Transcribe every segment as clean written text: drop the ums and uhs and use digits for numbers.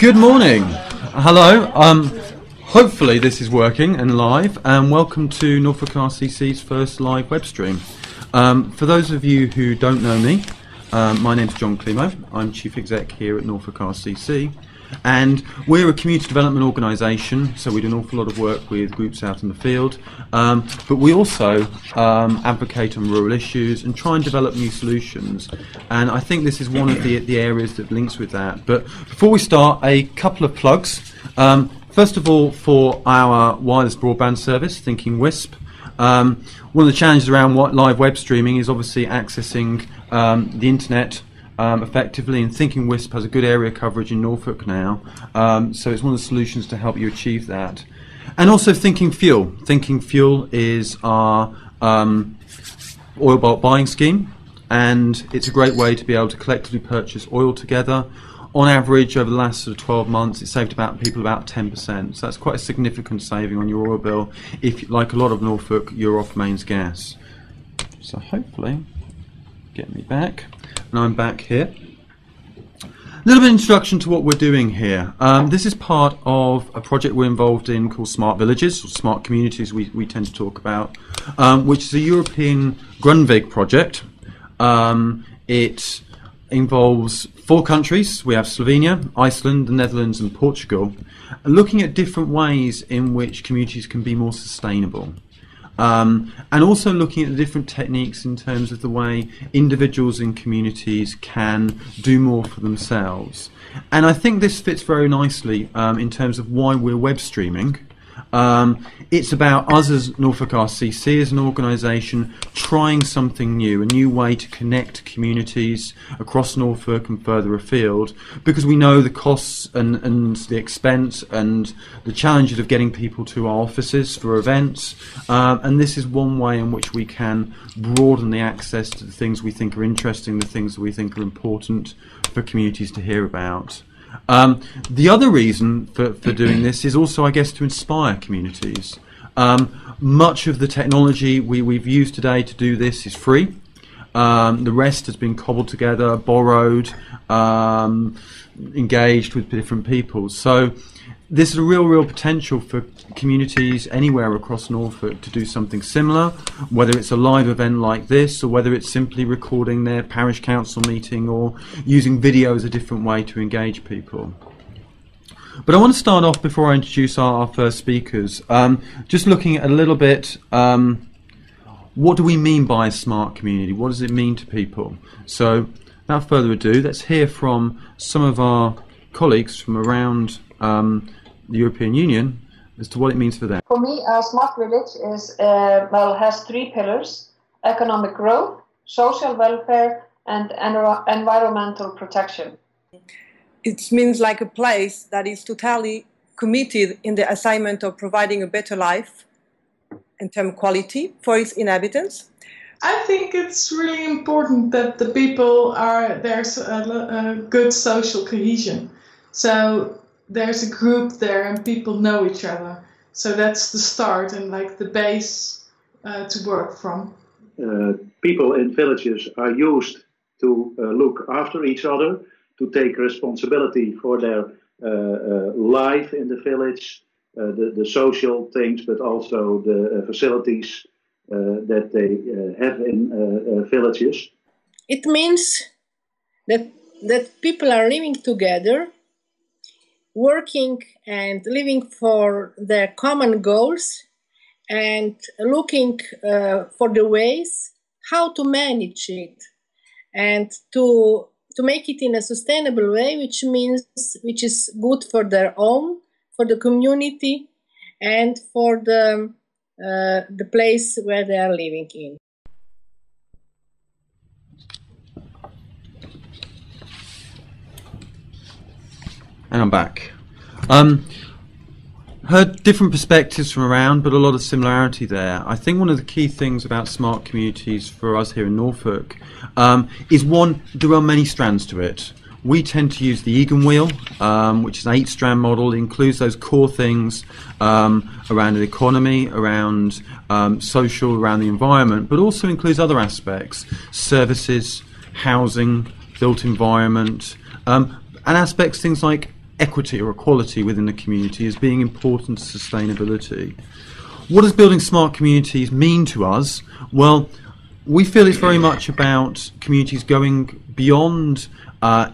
Good morning. Hello. Hopefully this is working and live, and welcome to Norfolk RCC's first live web stream. For those of you who don't know me, my name's John Climo. I'm Chief Exec here at Norfolk RCC, and we're a community development organisation, so we do an awful lot of work with groups out in the field, but we also advocate on rural issues and try and develop new solutions, and I think this is one of the areas that links with that. But before we start, a couple of plugs. First of all, for our wireless broadband service, Thinking Wisp. One of the challenges around live web streaming is obviously accessing the internet effectively, and Thinking Wisp has a good area coverage in Norfolk now, so it's one of the solutions to help you achieve that. And also Thinking Fuel. Thinking Fuel is our oil bulk buying scheme, and it's a great way to be able to collectively purchase oil together. On average, over the last sort of 12 months, it saved people about 10%. So that's quite a significant saving on your oil bill if, like a lot of Norfolk, you're off mains gas. So hopefully, get me back. And I'm back here. A little bit of introduction to what we're doing here. This is part of a project we're involved in called Smart Villages, or Smart Communities we tend to talk about, which is a European Grundtvig project. It involves 4 countries. We have Slovenia, Iceland, the Netherlands and Portugal, looking at different ways in which communities can be more sustainable. And also looking at the different techniques in terms of the way individuals in communities can do more for themselves. And I think this fits very nicely in terms of why we're web streaming. It's about us as Norfolk RCC as an organisation trying something new, a new way to connect communities across Norfolk and further afield, because we know the costs and the expense and the challenges of getting people to our offices for events, and this is one way in which we can broaden the access to the things we think are interesting, the things that we think are important for communities to hear about. The other reason for doing this is also, I guess, to inspire communities. Much of the technology we've used today to do this is free. The rest has been cobbled together, borrowed, engaged with different people. So there's a real potential for communities anywhere across Norfolk to do something similar, whether it's a live event like this or whether it's simply recording their parish council meeting or using video as a different way to engage people. But I want to start off, before I introduce our first speakers, just looking at a little bit, what do we mean by a smart community? What does it mean to people? So without further ado, let's hear from some of our colleagues from around the European Union as to what it means for them. For me, a smart village is has 3 pillars: economic growth, social welfare, and environmental protection. It means like a place that is totally committed in the assignment of providing a better life in terms of quality for its inhabitants. I think it's really important that the people there's a good social cohesion. So there's a group there and people know each other. So that's the start and like the base to work from. People in villages are used to look after each other, to take responsibility for their life in the village, the social things, but also the facilities that they have in villages. It means that people are living together, working and living for their common goals, and looking for the ways how to manage it and to make it in a sustainable way, which is good for their own, for the community, and for the place where they are living in. And I'm back. Heard different perspectives from around, but a lot of similarity there. I think one of the key things about smart communities for us here in Norfolk is, one, there are many strands to it. We tend to use the Egan wheel, which is an 8-strand model. It includes those core things around the economy, around social, around the environment, but also includes other aspects: services, housing, built environment, and aspects, things like equity or equality within the community as being important to sustainability. What does building smart communities mean to us? Well, we feel it's very much about communities going beyond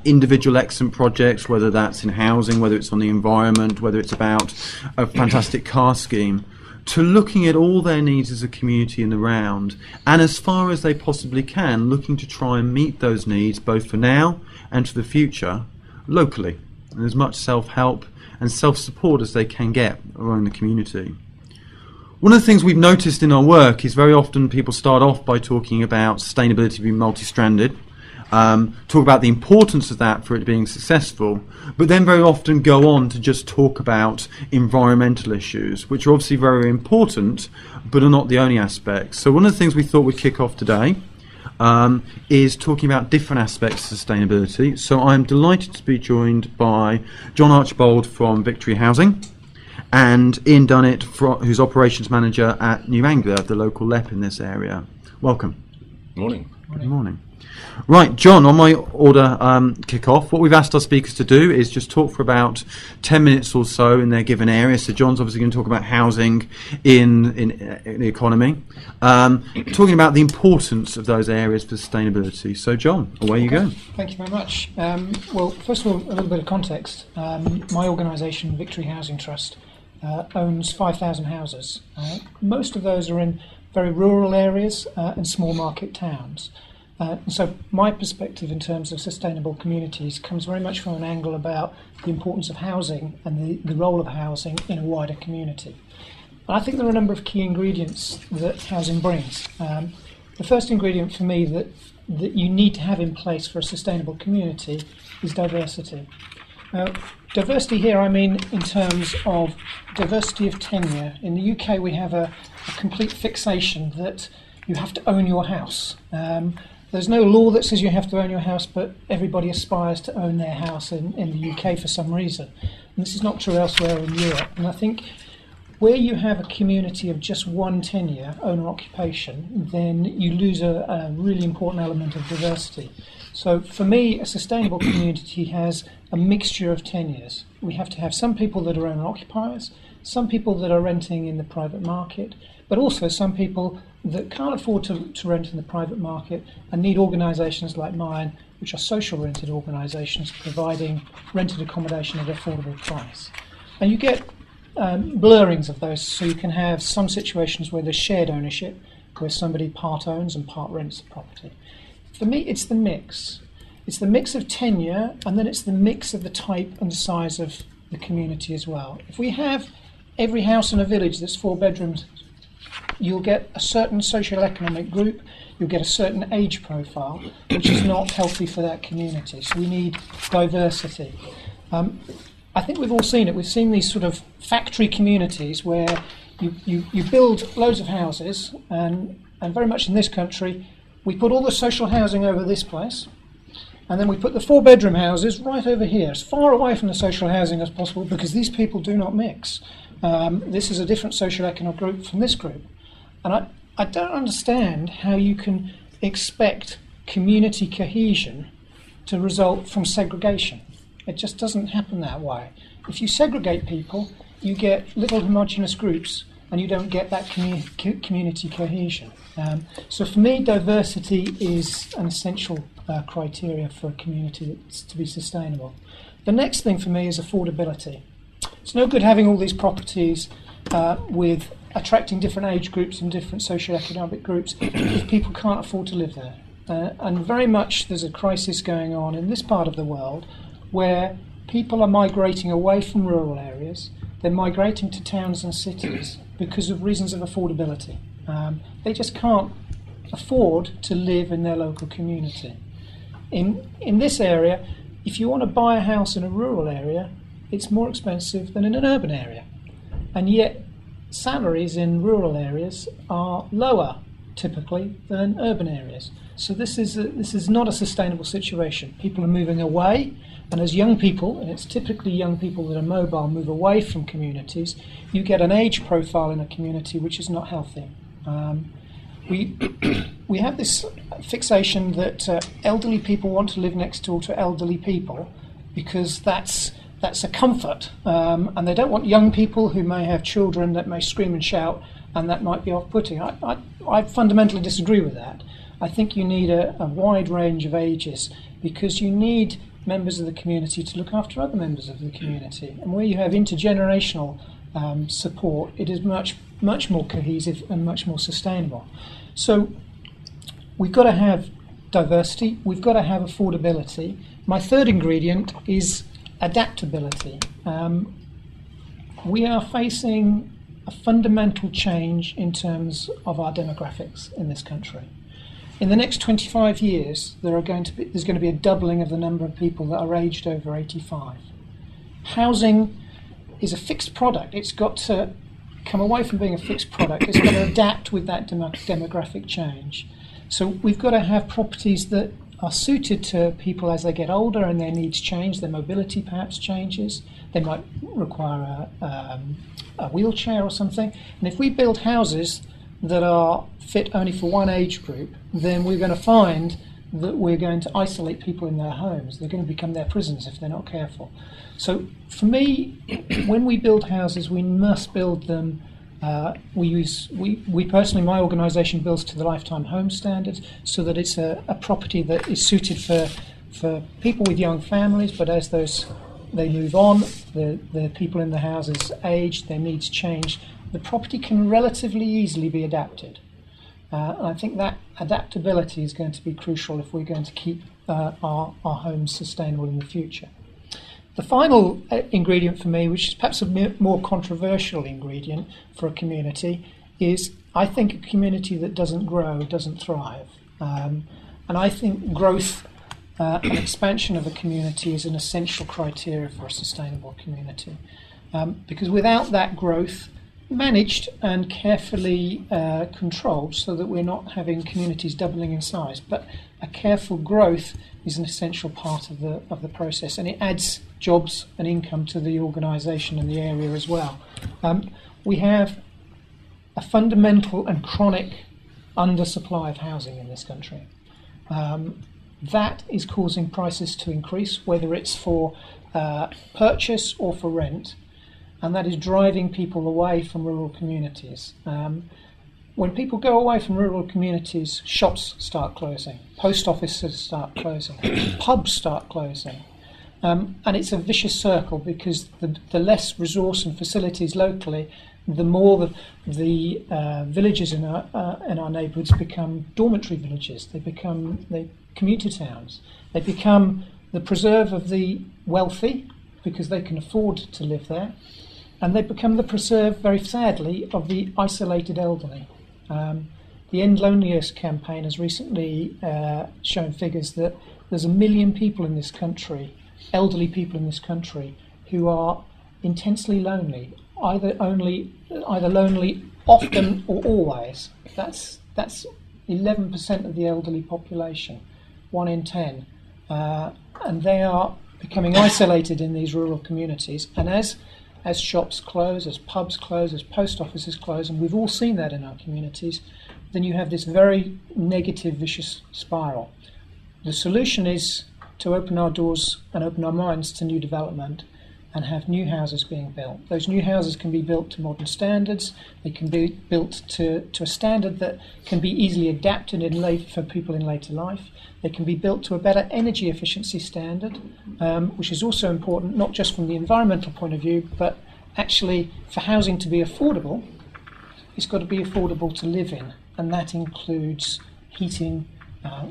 individual excellent projects, whether that's in housing, whether it's on the environment, whether it's about a fantastic car scheme, to looking at all their needs as a community in the round, and as far as they possibly can, looking to try and meet those needs both for now and for the future locally, and as much self-help and self-support as they can get around the community. One of the things we've noticed in our work is very often people start off by talking about sustainability being multi-stranded, talk about the importance of that for it being successful, but then very often go on to just talk about environmental issues, which are obviously very important, but are not the only aspects. So one of the things we thought we'd kick off today is talking about different aspects of sustainability. So I'm delighted to be joined by John Archbold from Victory Housing, and Ian Dunnett, who's Operations Manager at New Anglia, the local LEP in this area. Welcome. Morning. Good morning. Right, John, on my order kick-off, what we've asked our speakers to do is just talk for about 10 minutes or so in their given area. So John's obviously going to talk about housing in the economy, talking about the importance of those areas for sustainability. So John, away you go. Thank you very much. Well, first of all, a little bit of context. My organisation, Victory Housing Trust, owns 5,000 houses. Most of those are in very rural areas and small market towns. And so my perspective in terms of sustainable communities comes very much from an angle about the importance of housing and the role of housing in a wider community. And I think there are a number of key ingredients that housing brings. The first ingredient for me that you need to have in place for a sustainable community is diversity. Diversity here, I mean in terms of diversity of tenure. In the UK we have a complete fixation that you have to own your house. There's no law that says you have to own your house, but everybody aspires to own their house in the UK for some reason. And this is not true elsewhere in Europe. And I think where you have a community of just one tenure, owner-occupation, then you lose a really important element of diversity. So for me, a sustainable community has a mixture of tenures. We have to have some people that are owner-occupiers, some people that are renting in the private market, but also some people that can't afford to rent in the private market and need organisations like mine, which are social rented organisations providing rented accommodation at an affordable price. And you get blurrings of those, so you can have some situations where there's shared ownership, where somebody part owns and part rents the property. For me, it's the mix. It's the mix of tenure, and then it's the mix of the type and size of the community as well. If we have every house in a village that's 4 bedrooms, you'll get a certain socio-economic group, you'll get a certain age profile, which is not healthy for that community. So we need diversity. I think we've all seen it. We've seen these sort of factory communities where you build loads of houses, and very much in this country, we put all the social housing over this place, and then we put the 4-bedroom houses right over here, as far away from the social housing as possible, because these people do not mix. This is a different socio-economic group from this group. And I don't understand how you can expect community cohesion to result from segregation. It just doesn't happen that way. If you segregate people, you get little homogeneous groups, and you don't get that community cohesion. So for me, diversity is an essential criteria for a community that's to be sustainable. The next thing for me is affordability. It's no good having all these properties with attracting different age groups and different socio-economic groups if people can't afford to live there. And very much there's a crisis going on in this part of the world where people are migrating away from rural areas. They're migrating to towns and cities because of reasons of affordability. They just can't afford to live in their local community. In this area, if you want to buy a house in a rural area, it's more expensive than in an urban area. And yet, salaries in rural areas are lower, typically, than urban areas. So this is not a sustainable situation. People are moving away, and as young people, and it's typically young people that are mobile, move away from communities, you get an age profile in a community which is not healthy. We have this fixation that elderly people want to live next door to elderly people because that's that's a comfort, and they don't want young people who may have children that may scream and shout, and that might be off-putting. I fundamentally disagree with that. I think you need a wide range of ages, because you need members of the community to look after other members of the community. And where you have intergenerational support, it is much more cohesive and much more sustainable. So we've got to have diversity, we've got to have affordability. My third ingredient is adaptability. We are facing a fundamental change in terms of our demographics in this country. In the next 25 years, there's going to be a doubling of the number of people that are aged over 85. Housing is a fixed product. It's got to come away from being a fixed product. It's got to adapt with that demographic change. So we've got to have properties that are suited to people as they get older and their needs change, their mobility perhaps changes. They might require a wheelchair or something. And if we build houses that are fit only for one age group, then we're going to find that we're going to isolate people in their homes. They're going to become their prisons if they're not careful. So for me, when we build houses, we must build them. We personally, my organisation builds to the lifetime home standards, so that it's a property that is suited for people with young families, but as they move on, the people in the houses age, their needs change, the property can relatively easily be adapted. And I think that adaptability is going to be crucial if we're going to keep our homes sustainable in the future. The final ingredient for me, which is perhaps a more controversial ingredient for a community, is I think a community that doesn't grow doesn't thrive. And I think growth and expansion of a community is an essential criteria for a sustainable community. Because without that growth, managed and carefully controlled, so that we're not having communities doubling in size, but a careful growth is an essential part of the process, and it adds jobs and income to the organisation and the area as well. We have a fundamental and chronic undersupply of housing in this country. That is causing prices to increase, whether it's for purchase or for rent, and that is driving people away from rural communities. When people go away from rural communities, shops start closing, post offices start closing, pubs start closing. And it's a vicious circle, because the less resource and facilities locally, the more the villages in our neighbourhoods become dormitory villages. They become commuter towns. They become the preserve of the wealthy, because they can afford to live there, and they become the preserve, very sadly, of the isolated elderly. The End Loneliness campaign has recently shown figures that there's 1 million people in this country, elderly people in this country, who are intensely lonely, either lonely often or always. That's 11% of the elderly population, 1 in 10, and they are becoming isolated in these rural communities. And as shops close, as pubs close, as post offices close, and we've all seen that in our communities, then you have this very negative, vicious spiral. The solution is to open our doors and open our minds to new development and have new houses being built. Those new houses can be built to modern standards. They can be built to a standard that can be easily adapted for people in later life. They can be built to a better energy efficiency standard, which is also important, not just from the environmental point of view, but actually for housing to be affordable, it's got to be affordable to live in, and that includes heating,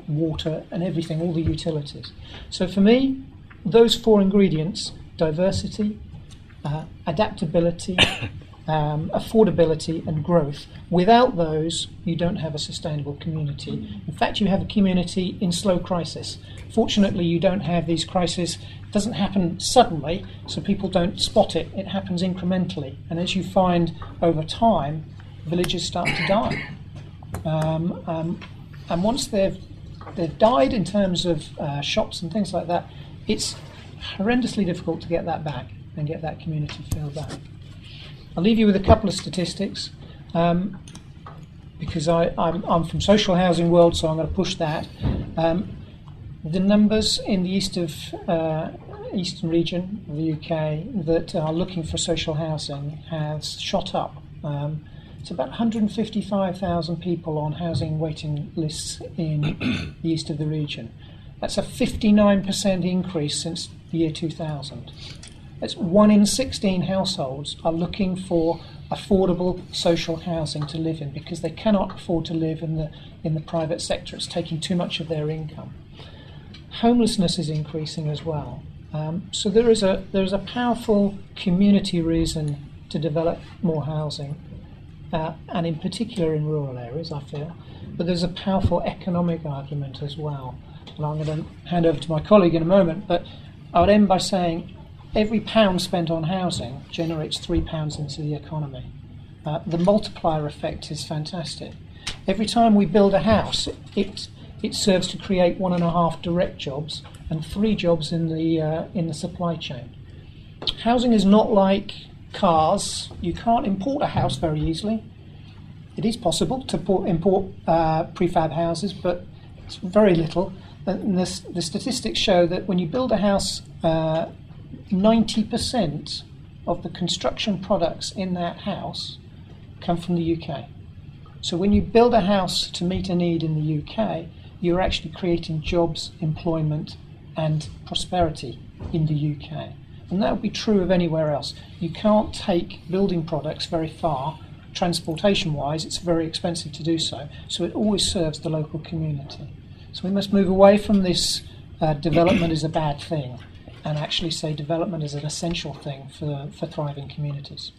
water and everything, all the utilities. So for me, those 4 ingredients, diversity, adaptability, affordability and growth, without those you don't have a sustainable community. In fact, you have a community in slow crisis. Fortunately, you don't have these crises. It doesn't happen suddenly, so people don't spot it. It happens incrementally, and as you find over time, villages start to die. And once they've died in terms of shops and things like that, it's horrendously difficult to get that back and get that community filled back. I'll leave you with a couple of statistics, because I'm from social housing world, so I'm going to push that. The numbers in the east of eastern region of the UK that are looking for social housing has shot up. It's about 155,000 people on housing waiting lists in the east of the region. That's a 59% increase since the year 2000. That's 1 in 16 households are looking for affordable social housing to live in because they cannot afford to live in the private sector. It's taking too much of their income. Homelessness is increasing as well. So there is a powerful community reason to develop more housing, and in particular in rural areas, I feel. But there's a powerful economic argument as well. And I'm going to hand over to my colleague in a moment, but I would end by saying every pound spent on housing generates £3 into the economy. The multiplier effect is fantastic. Every time we build a house, it serves to create 1.5 direct jobs and 3 jobs in the supply chain. Housing is not like cars. You can't import a house very easily. It is possible to import prefab houses, but it's very little. And the statistics show that when you build a house, 90% of the construction products in that house come from the UK. So when you build a house to meet a need in the UK, you're actually creating jobs, employment, and prosperity in the UK. And that would be true of anywhere else. You can't take building products very far. Transportation-wise, it's very expensive to do so. So it always serves the local community. So we must move away from this development is a bad thing and actually say development is an essential thing for thriving communities.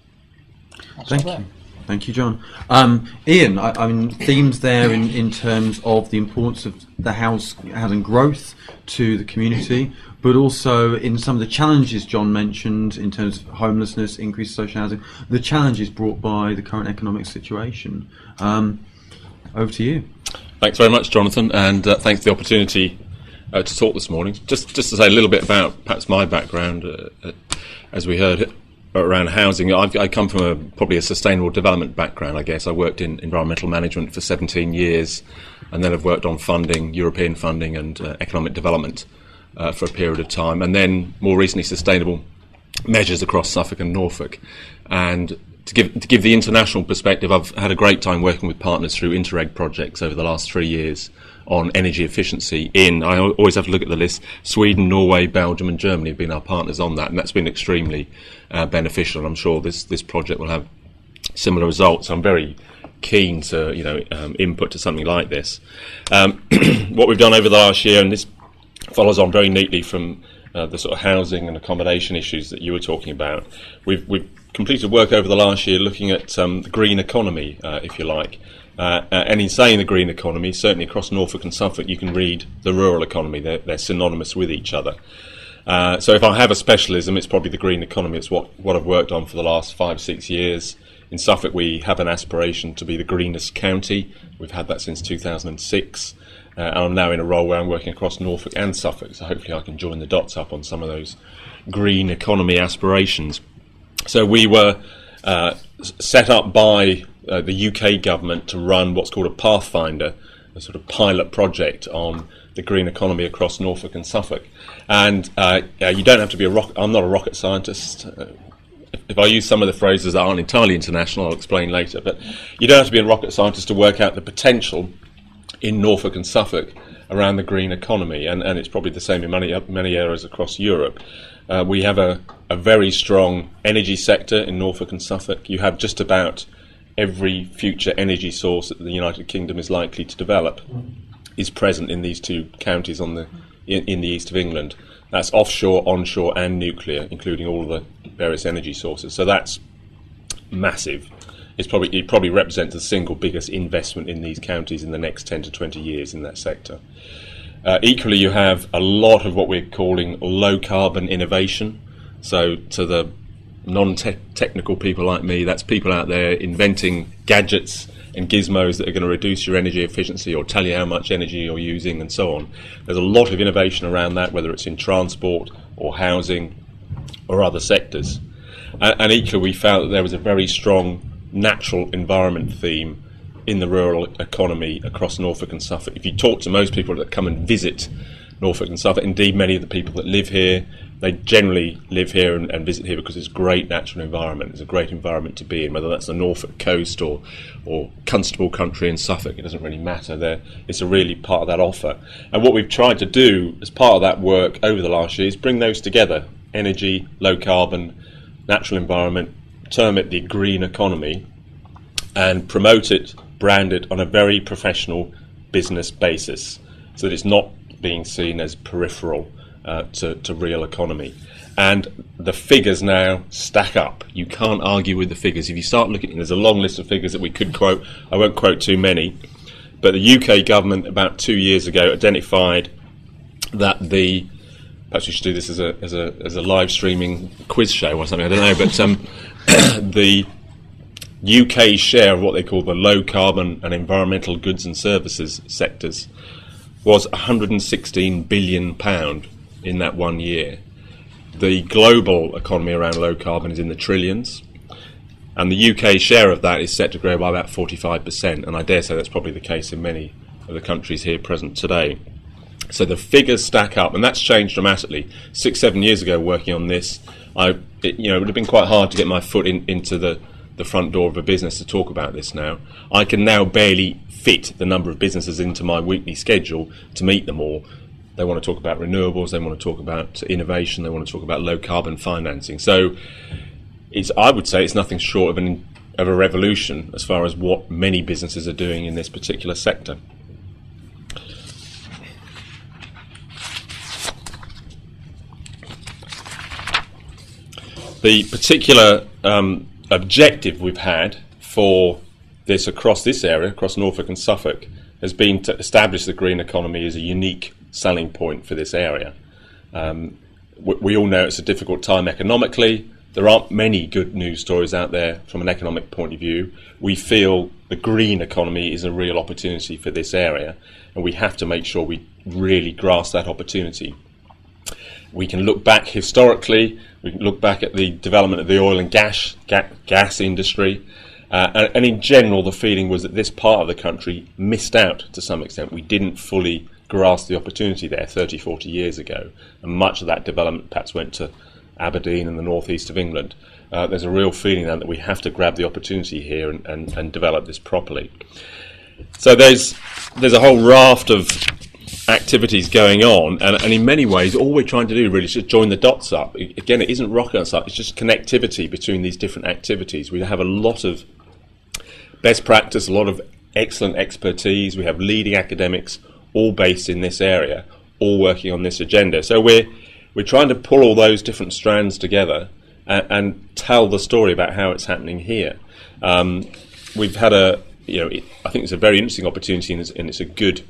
Thank you. Thank you, John. Ian, I mean, themes there in terms of the importance of the housing growth to the community, but also in some of the challenges John mentioned in terms of homelessness, increased social housing, the challenges brought by the current economic situation. Over to you. Thanks very much, Jonathan, and thanks for the opportunity to talk this morning. Just to say a little bit about perhaps my background, as we heard, around housing. I come from probably a sustainable development background, I guess. I worked in environmental management for 17 years, and then I've worked on funding, European funding and economic development for a period of time, and then more recently sustainable measures across Suffolk and Norfolk. And to give the international perspective, I've had a great time working with partners through Interreg projects over the last 3 years on energy efficiency I always have to look at the list, Sweden, Norway, Belgium and Germany have been our partners on that, and that's been extremely beneficial. I'm sure this project will have similar results. I'm very keen to input to something like this. What we've done over the last year, and this follows on very neatly from the sort of housing and accommodation issues that you were talking about, we've completed work over the last year looking at the green economy, if you like. And in saying the green economy, certainly across Norfolk and Suffolk, you can read the rural economy. They're synonymous with each other. So if I have a specialism, it's probably the green economy. It's what I've worked on for the last 5-6 years. In Suffolk, we have an aspiration to be the greenest county. We've had that since 2006. And I'm now in a role where I'm working across Norfolk and Suffolk, so hopefully I can join the dots up on some of those green economy aspirations. So we were set up by the UK government to run what's called a Pathfinder, a sort of pilot project on the green economy across Norfolk and Suffolk. And you don't have to be I'm not a rocket scientist. If I use some of the phrases that aren't entirely international, I'll explain later, but you don't have to be a rocket scientist to work out the potential in Norfolk and Suffolk around the green economy, and it's probably the same in many areas across Europe. We have a very strong energy sector in Norfolk and Suffolk. You have just about every future energy source that the United Kingdom is likely to develop is present in these two counties in the east of England. That's offshore, onshore and nuclear, including all the various energy sources. So that's massive. It probably represents the single biggest investment in these counties in the next 10 to 20 years in that sector. Equally, you have a lot of what we're calling low carbon innovation. So to the non-technical people like me, that's people out there inventing gadgets and gizmos that are going to reduce your energy efficiency or tell you how much energy you're using and so on. There's a lot of innovation around that, whether it's in transport or housing or other sectors. And equally, we found that there was a very strong natural environment theme in the rural economy across Norfolk and Suffolk. If you talk to most people that come and visit Norfolk and Suffolk. Indeed, many of the people that live here, they generally live here and visit here because it's a great natural environment. It's a great environment to be in, whether that's the Norfolk coast or Constable country in Suffolk. It doesn't really matter. It's a really part of that offer. And what we've tried to do as part of that work over the last year is bring those together: energy, low carbon, natural environment, term it the green economy, and promote it, brand it on a very professional business basis, so that it's not being seen as peripheral to real economy. And the figures now stack up. You can't argue with the figures. If you start looking, there's a long list of figures that we could quote. I won't quote too many, but the UK government about 2 years ago identified that perhaps we should do this as a live streaming quiz show or something, I don't know, but the UK share of what they call the low carbon and environmental goods and services sectors was £116 billion in that 1 year. The global economy around low carbon is in the trillions, and the UK share of that is set to grow by about 45%, and I dare say that's probably the case in many of the countries here present today. So the figures stack up, and that's changed dramatically. 6-7 years ago, working on this, it would have been quite hard to get my foot into the front door of a business to talk about this now. I can now barely fit the number of businesses into my weekly schedule to meet them all. They want to talk about renewables, they want to talk about innovation, they want to talk about low carbon financing. So I would say it's nothing short of a revolution as far as what many businesses are doing in this particular sector. The particular objective we've had for this across this area, across Norfolk and Suffolk, has been to establish the green economy as a unique selling point for this area. We all know it's a difficult time economically. There aren't many good news stories out there from an economic point of view. We feel the green economy is a real opportunity for this area, and we have to make sure we really grasp that opportunity. We can look back historically, we can look back at the development of the oil and gas industry, and in general the feeling was that this part of the country missed out to some extent. We didn't fully grasp the opportunity there 30-40 years ago, and much of that development perhaps went to Aberdeen and the northeast of England. There's a real feeling now that we have to grab the opportunity here and develop this properly. So there's a whole raft of activities going on, and in many ways all we're trying to do really is just join the dots up. Again, it isn't rocket science, it's just connectivity between these different activities. We have a lot of best practice, a lot of excellent expertise. We have leading academics all based in this area, all working on this agenda. So we're trying to pull all those different strands together and tell the story about how it's happening here. We've had I think it's a very interesting opportunity, and it's a good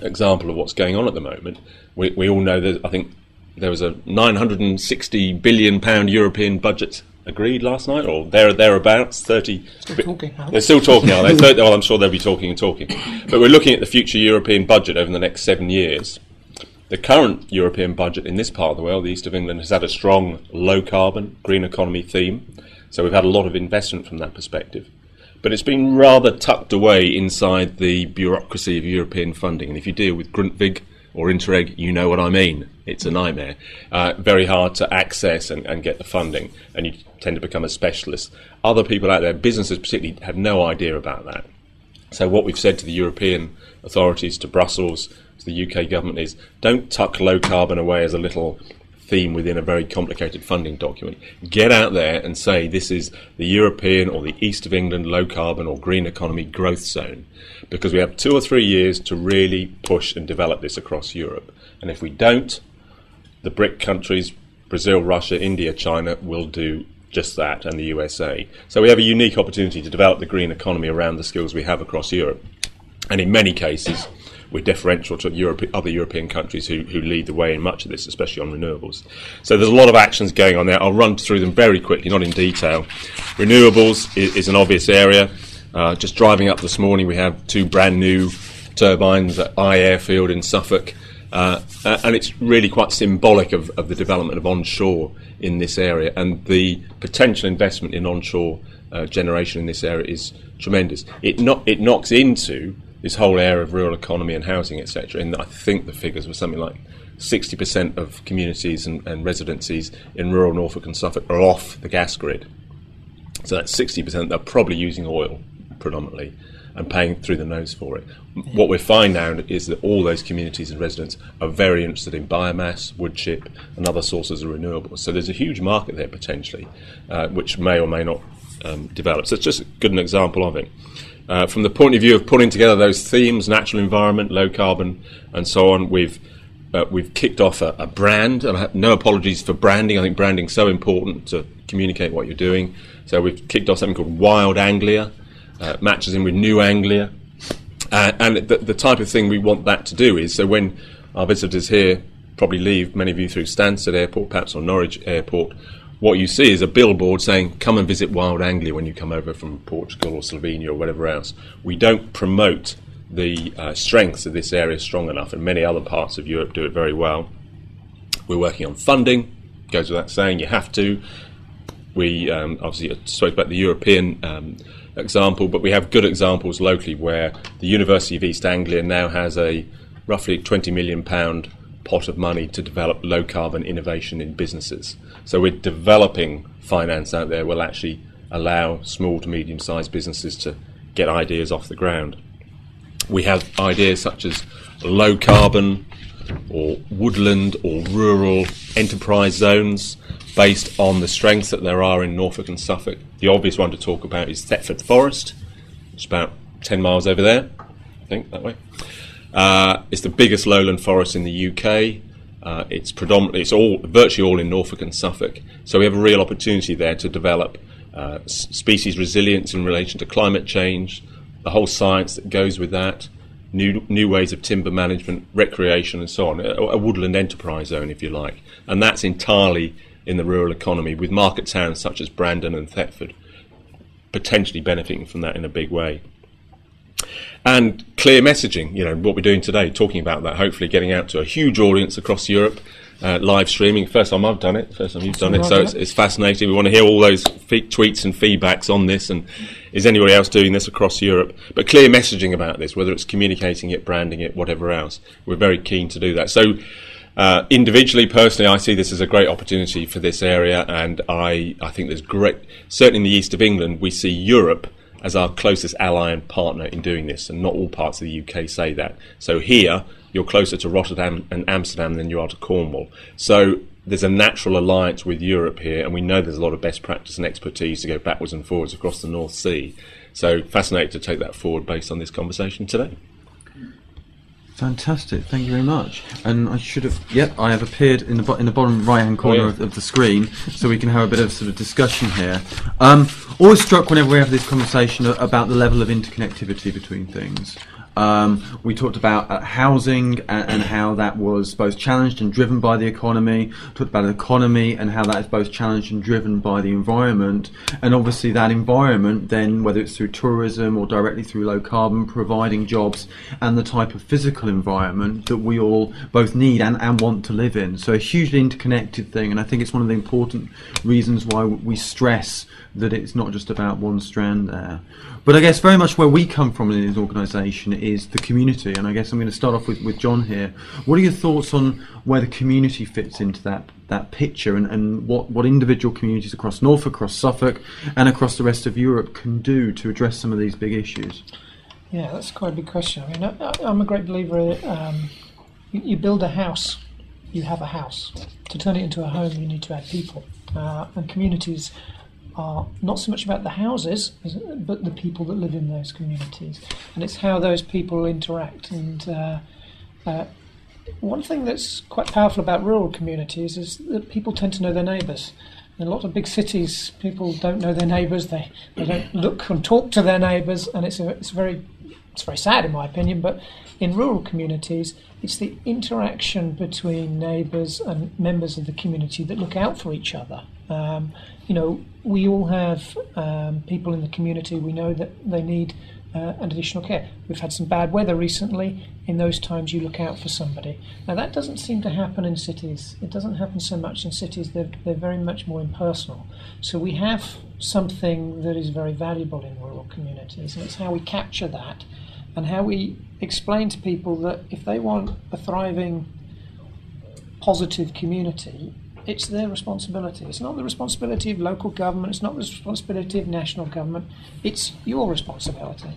example of what's going on at the moment. We all know that I think there was a £960 billion European budget agreed last night, or thereabouts. 30. Still talking, they're still talking, are they? Well, I'm sure they'll be talking and talking. But we're looking at the future European budget over the next 7 years. The current European budget in this part of the world, the east of England, has had a strong low carbon, green economy theme. So we've had a lot of investment from that perspective. But it's been rather tucked away inside the bureaucracy of European funding. And if you deal with Grundtvig or Interreg, you know what I mean. It's a nightmare. Very hard to access and get the funding, and you tend to become a specialist. Other people out there, businesses particularly, have no idea about that. So what we've said to the European authorities, to Brussels, to the UK government is, don't tuck low carbon away as a little theme within a very complicated funding document. Get out there and say this is the European or the East of England low carbon or green economy growth zone, because we have 2 or 3 years to really push and develop this across Europe. And if we don't, the BRIC countries, Brazil, Russia, India, China, will do just that, and the USA. So we have a unique opportunity to develop the green economy around the skills we have across Europe. And in many cases, we're differential to other European countries who lead the way in much of this, especially on renewables. So there's a lot of actions going on there. I'll run through them very quickly, not in detail. Renewables is an obvious area. Just driving up this morning, we have 2 brand new turbines at Eye Airfield in Suffolk. And it's really quite symbolic of the development of onshore in this area. And the potential investment in onshore generation in this area is tremendous. It knocks into this whole area of rural economy and housing, etc. And I think the figures were something like 60% of communities and residencies in rural Norfolk and Suffolk are off the gas grid. So that's 60%. They're probably using oil predominantly and paying through the nose for it. What we find now is that all those communities and residents are very interested in biomass, wood chip, and other sources of renewables. So there's a huge market there potentially, which may or may not develop. So it's just an example of it. From the point of view of putting together those themes, natural environment, low carbon, and so on, we've kicked off a brand, and I have no apologies for branding. I think branding's so important to communicate what you're doing. So we've kicked off something called Wild Anglia, matches in with New Anglia. And the type of thing we want that to do is, so when our visitors here probably leave, many of you through Stansted Airport, perhaps, or Norwich Airport, what you see is a billboard saying, come and visit Wild Anglia when you come over from Portugal or Slovenia or whatever else. We don't promote the strengths of this area strong enough, and many other parts of Europe do it very well. We're working on funding, goes without saying, you have to. We obviously spoke about the European example, but we have good examples locally where the University of East Anglia now has a roughly £20 million pot of money to develop low carbon innovation in businesses. So we're developing finance out there will actually allow small to medium sized businesses to get ideas off the ground. We have ideas such as low carbon or woodland or rural enterprise zones based on the strengths that there are in Norfolk and Suffolk. The obvious one to talk about is Thetford Forest. It's about 10 miles over there, I think, that way. It's the biggest lowland forest in the UK. It's virtually all in Norfolk and Suffolk. So we have a real opportunity there to develop species resilience in relation to climate change, the whole science that goes with that, new ways of timber management, recreation, and so on. A woodland enterprise zone, if you like. And that's entirely in the rural economy, with market towns such as Brandon and Thetford potentially benefiting from that in a big way. And clear messaging, what we're doing today, talking about that, hopefully getting out to a huge audience across Europe, live streaming. First time I've done it, first time you've done it, so it's fascinating. We want to hear all those tweets and feedbacks on this, and is anybody else doing this across Europe? But clear messaging about this, whether it's communicating it, branding it, whatever else, we're very keen to do that. So individually, personally, I see this as a great opportunity for this area, and I think there's certainly in the east of England, we see Europe as our closest ally and partner in doing this, and not all parts of the UK say that. So here, you're closer to Rotterdam and Amsterdam than you are to Cornwall. So there's a natural alliance with Europe here, and we know there's a lot of best practice and expertise to go backwards and forwards across the North Sea. So fascinated to take that forward based on this conversation today. Fantastic, thank you very much. And I should have, I have appeared in the bottom right-hand corner of the screen, so we can have a bit of sort of discussion here. Always struck whenever we have this conversation about the level of interconnectivity between things. We talked about housing and how that was both challenged and driven by the economy. Talked about the economy and how that is both challenged and driven by the environment. And obviously that environment then, whether it's through tourism or directly through low carbon, providing jobs and the type of physical environment that we all both need and want to live in. So a hugely interconnected thing, and I think it's one of the important reasons why we stress that it's not just about one strand there. But I guess very much where we come from in this organisation is the community, and I guess I'm going to start off with John here. What are your thoughts on where the community fits into that picture, and what individual communities across Norfolk, across Suffolk and across the rest of Europe can do to address some of these big issues? Yeah, that's quite a big question. I mean, I'm a great believer you build a house, you have a house. To turn it into a home, you need to add people. And communities are not so much about the houses, but the people that live in those communities. And it's how those people interact. And one thing that's quite powerful about rural communities is that people tend to know their neighbours. In a lot of big cities, people don't know their neighbours, they don't look and talk to their neighbours, and it's very sad in my opinion, but in rural communities, it's the interaction between neighbours and members of the community that look out for each other. We all have people in the community, we know that they need additional care. We've had some bad weather recently. In those times you look out for somebody. Now that doesn't seem to happen in cities. It doesn't happen so much in cities. They're very much more impersonal. So we have something that is very valuable in rural communities, and it's how we capture that and how we explain to people that if they want a thriving, positive community, it's their responsibility. It's not the responsibility of local government, it's not the responsibility of national government, it's your responsibility.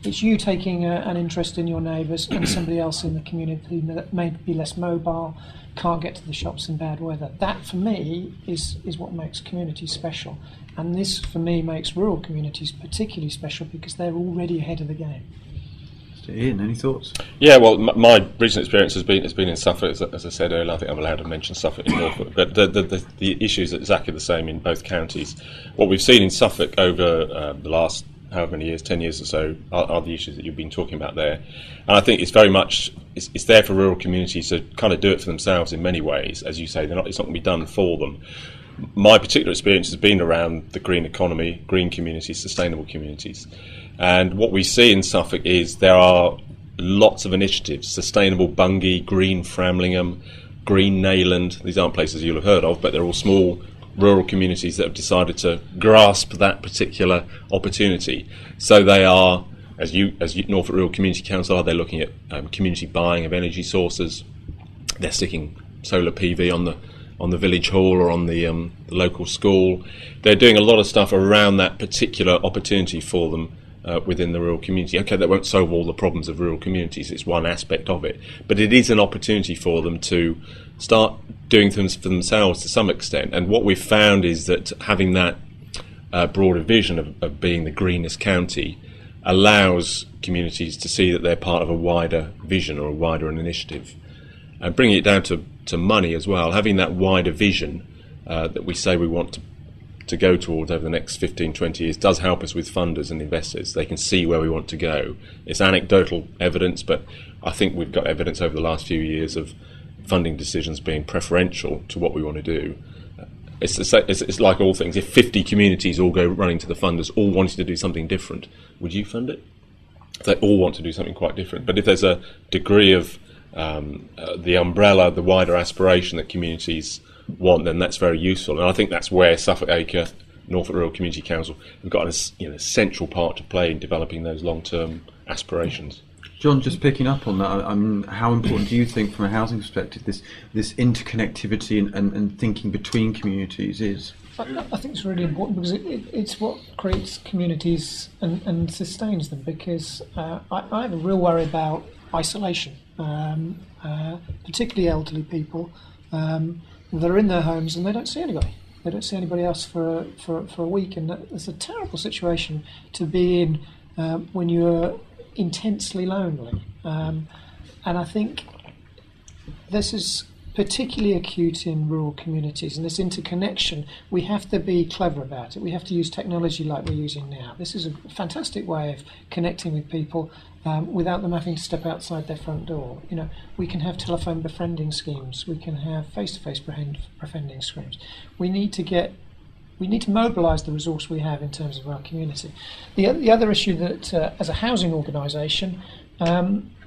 It's you taking an interest in your neighbours and somebody else in the community that may be less mobile, can't get to the shops in bad weather. That, for me, is what makes communities special. And this, for me, makes rural communities particularly special because they're already ahead of the game. Ian, any thoughts? Yeah, well, my recent experience has been in Suffolk, as I said earlier. I think I'm allowed to mention Suffolk in Norfolk, but the issues are exactly the same in both counties. What we've seen in Suffolk over the last however many years, 10 years or so, are the issues that you've been talking about there. And I think it's very much, it's there for rural communities to kind of do it for themselves in many ways. As you say, it's not going to be done for them. My particular experience has been around the green economy, green communities, sustainable communities. And what we see in Suffolk is there are lots of initiatives: Sustainable Bungay, Green Framlingham, Green Nayland. These aren't places you'll have heard of, but they're all small rural communities that have decided to grasp that particular opportunity. So they are, as Norfolk Rural Community Council are, they're looking at community buying of energy sources. They're sticking solar PV on the village hall or on the local school. They're doing a lot of stuff around that particular opportunity for them within the rural community. Okay, that won't solve all the problems of rural communities, it's one aspect of it, but it is an opportunity for them to start doing things for themselves to some extent. And what we've found is that having that broader vision of being the greenest county allows communities to see that they're part of a wider vision or a wider initiative. And bringing it down to money as well, having that wider vision that we say we want to go towards over the next 15, 20 years does help us with funders and investors. They can see where we want to go. It's anecdotal evidence, but I think we've got evidence over the last few years of funding decisions being preferential to what we want to do. It's like all things. If 50 communities all go running to the funders, all wanting to do something different, would you fund it? They all want to do something quite different. But if there's a degree of the umbrella, the wider aspiration that communities want, then that's very useful. And I think that's where Suffolk Acre, Norfolk Rural Community Council have got an essential part to play in developing those long-term aspirations. John, just picking up on that, how important do you think, from a housing perspective, this interconnectivity and thinking between communities is? I think it's really important because it's what creates communities and sustains them. Because I have a real worry about isolation, particularly elderly people. They're in their homes and they don't see anybody. They don't see anybody else for a week, and it's a terrible situation to be in when you're intensely lonely. And I think this is particularly acute in rural communities, and this interconnection, we have to be clever about it. We have to use technology like we're using now. This is a fantastic way of connecting with people without them having to step outside their front door. We can have telephone befriending schemes. We can have face-to-face befriending schemes. We need to mobilise the resource we have in terms of our community. The other issue that, as a housing organisation,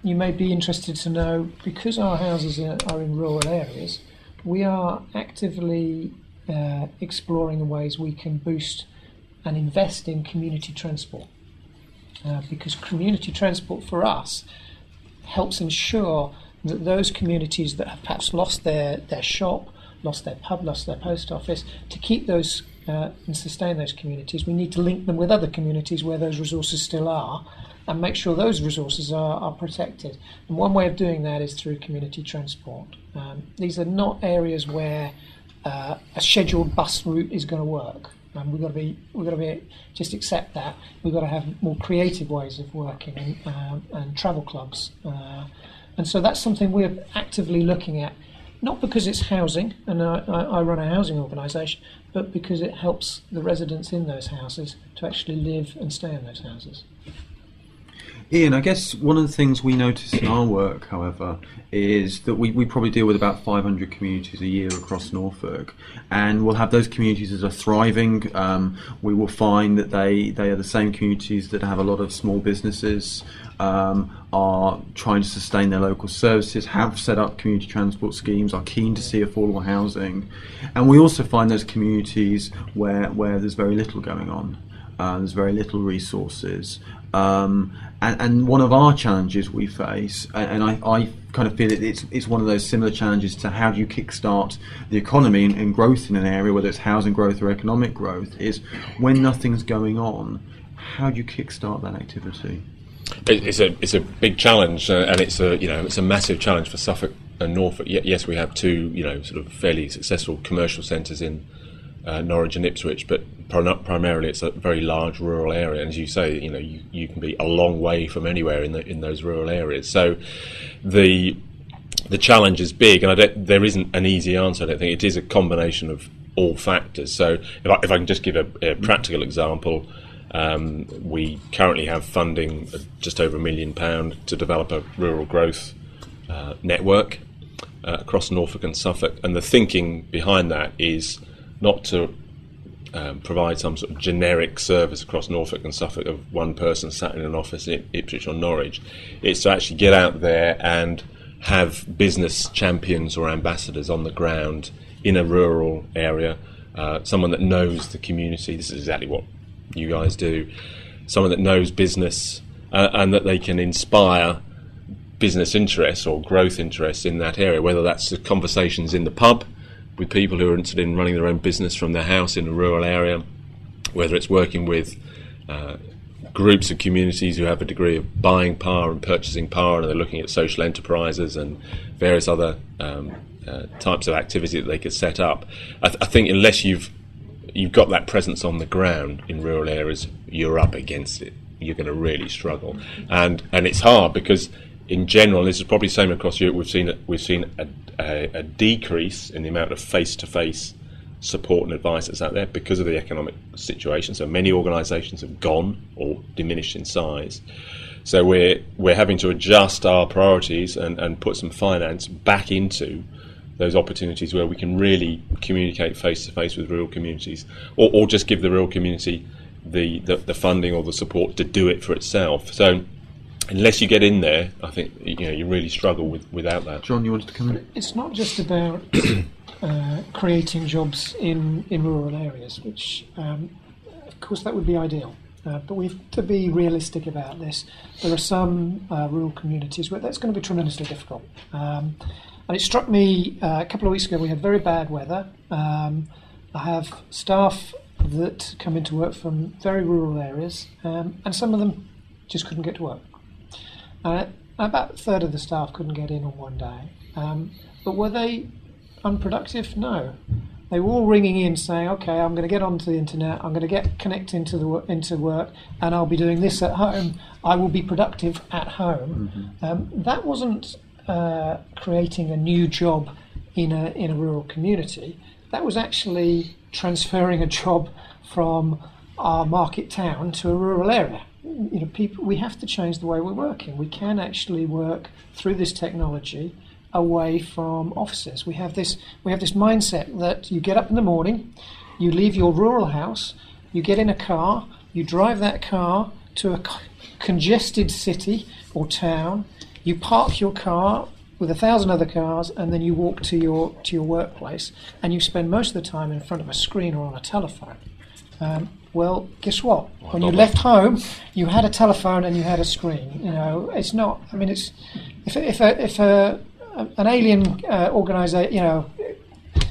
you may be interested to know, because our houses are in rural areas, we are actively exploring the ways we can boost and invest in community transport. Because community transport for us helps ensure that those communities that have perhaps lost their shop, lost their pub, lost their post office, to keep those and sustain those communities, we need to link them with other communities where those resources still are, and make sure those resources are protected. And one way of doing that is through community transport. These are not areas where a scheduled bus route is going to work. We've got to be just accept that. We've got to have more creative ways of working and travel clubs. And so that's something we're actively looking at, not because it's housing, and I run a housing organisation, but because it helps the residents in those houses to actually live and stay in those houses. Ian, I guess one of the things we notice in our work, however, is that we probably deal with about 500 communities a year across Norfolk, and we'll have those communities that are thriving. We will find that they are the same communities that have a lot of small businesses, are trying to sustain their local services, have set up community transport schemes, are keen to see affordable housing. And we also find those communities where there's very little going on. There's very little resources. And one of our challenges we face, and I kind of feel it's one of those similar challenges to how do you kickstart the economy and growth in an area, whether it's housing growth or economic growth, is when nothing's going on, how do you kickstart that activity? It's a big challenge, and it's a massive challenge for Suffolk and Norfolk. Yes, we have two sort of fairly successful commercial centres in Norwich and Ipswich, but primarily it's a very large rural area, and as you say, you can be a long way from anywhere in those rural areas. So the challenge is big, and there isn't an easy answer. I don't think it is a combination of all factors. So if I can just give a practical example, we currently have funding of just over £1 million to develop a rural growth network across Norfolk and Suffolk, and the thinking behind that is not to provide some sort of generic service across Norfolk and Suffolk of one person sat in an office in Ipswich or Norwich. It's to actually get out there and have business champions or ambassadors on the ground in a rural area, someone that knows the community. This is exactly what you guys do. Someone that knows business and that they can inspire business interests or growth interests in that area, whether that's the conversations in the pub with people who are interested in running their own business from their house in a rural area, whether it's working with groups of communities who have a degree of buying power and purchasing power, and they're looking at social enterprises and various other types of activity that they could set up. I think unless you've got that presence on the ground in rural areas, you're up against it. You're going to really struggle, and it's hard because in general, this is probably the same across Europe, we've seen a decrease in the amount of face-to-face support and advice that's out there because of the economic situation. So many organisations have gone or diminished in size. So we're having to adjust our priorities and put some finance back into those opportunities where we can really communicate face-to-face with rural communities, or just give the rural community the funding or the support to do it for itself. So unless you get in there, I think you really struggle without that. John, you wanted to come in? It's not just about creating jobs in rural areas, which of course that would be ideal. But we have to be realistic about this. There are some rural communities where that's going to be tremendously difficult. And it struck me a couple of weeks ago, we had very bad weather. I have staff that come into work from very rural areas, and some of them just couldn't get to work. About a third of the staff couldn't get in on one day. But were they unproductive? No. They were all ringing in saying, OK, I'm going to get onto the internet, I'm going to get connected into work, and I'll be doing this at home. I will be productive at home. Mm-hmm. That wasn't creating a new job in a rural community. That was actually transferring a job from our market town to a rural area. We have to change the way we're working. We can actually work through this technology away from offices. We have this mindset that you get up in the morning, you leave your rural house, you get in a car, you drive that car to a congested city or town, you park your car with 1,000 other cars, and then you walk to your workplace, and you spend most of the time in front of a screen or on a telephone. Well, guess what? When you left home, you had a telephone and you had a screen. It's not. I mean, it's if an alien organisation,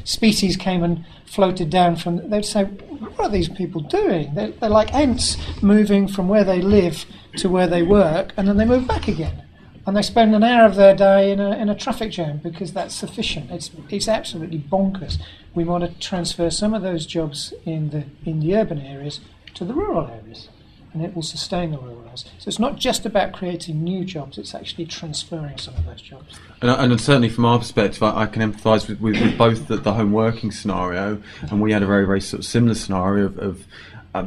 species came and floated down from, they'd say, what are these people doing? They're like ants moving from where they live to where they work, and then they move back again. And they spend an hour of their day in a traffic jam because that's sufficient. It's absolutely bonkers. We want to transfer some of those jobs in the urban areas to the rural areas, and it will sustain the rural areas. So it's not just about creating new jobs; it's actually transferring some of those jobs. And certainly from our perspective, I can empathise with both the home working scenario, and we had a very, very sort of similar scenario of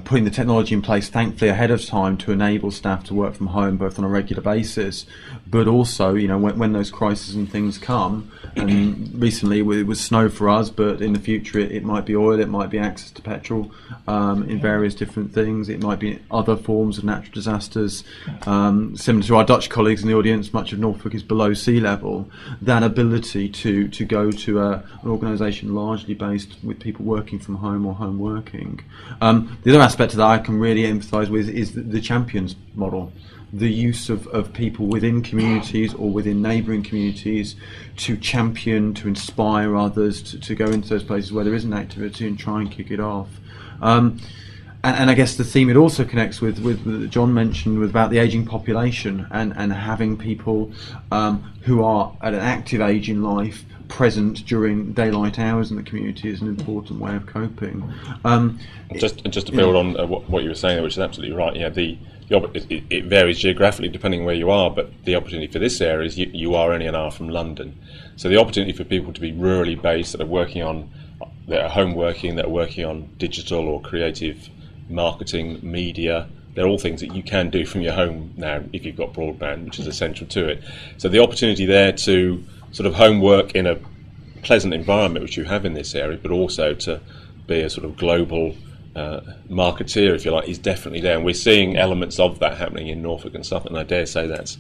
putting the technology in place, thankfully ahead of time, to enable staff to work from home both on a regular basis, but also, when those crises and things come, and recently it was snow for us, but in the future it might be oil, it might be access to petrol, in various different things, it might be other forms of natural disasters. Similar to our Dutch colleagues in the audience, much of Norfolk is below sea level. That ability to go to an organisation largely based with people working from home or home working. The The other aspect of that I can really empathise with is the champions model. The use of people within communities or within neighbouring communities to champion, to inspire others to go into those places where there is an activity and try and kick it off. And I guess the theme it also connects with John mentioned with about the ageing population and having people who are at an active age in life present during daylight hours in the community is an important way of coping. Just to build on what you were saying, which is absolutely right. It varies geographically depending where you are, but the opportunity for this area is you are only an hour from London. So the opportunity for people to be rurally based, that are home working, that are working on digital or creative marketing, media, they're all things that you can do from your home now if you've got broadband, which is essential to it. So the opportunity there to sort of homework in a pleasant environment, which you have in this area, but also to be a sort of global marketeer, if you like, is definitely there. And we're seeing elements of that happening in Norfolk and Suffolk, and I dare say that's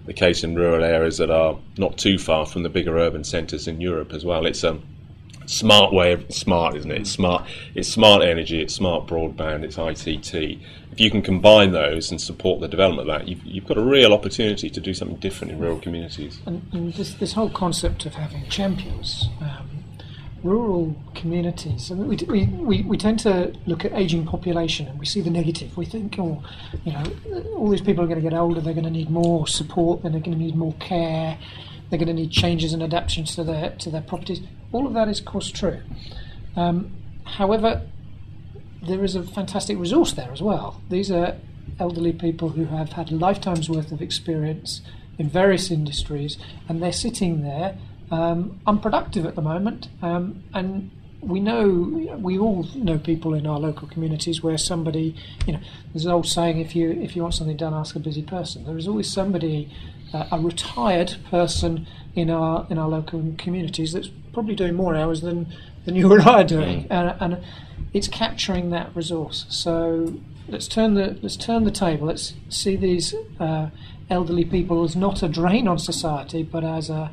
the case in rural areas that are not too far from the bigger urban centres in Europe as well. It's a smart way of smart, isn't it? It's smart energy, it's smart broadband, it's ICT. If you can combine those and support the development of that, you've got a real opportunity to do something different in rural communities. And this whole concept of having champions, rural communities, I mean, we tend to look at ageing population and we see the negative. We think, all these people are going to get older, they're going to need more support, then they're going to need more care, they're going to need changes and adaptations to their properties. All of that is, of course, true. However, there is a fantastic resource there as well. These are elderly people who have had a lifetime's worth of experience in various industries, and they're sitting there unproductive at the moment. And we all know people in our local communities where somebody, there's an old saying: if you want something done, ask a busy person. There is always somebody, a retired person in our local communities that's probably doing more hours than you or I are doing, and it's capturing that resource. So let's turn the table. Let's see these elderly people as not a drain on society, but as an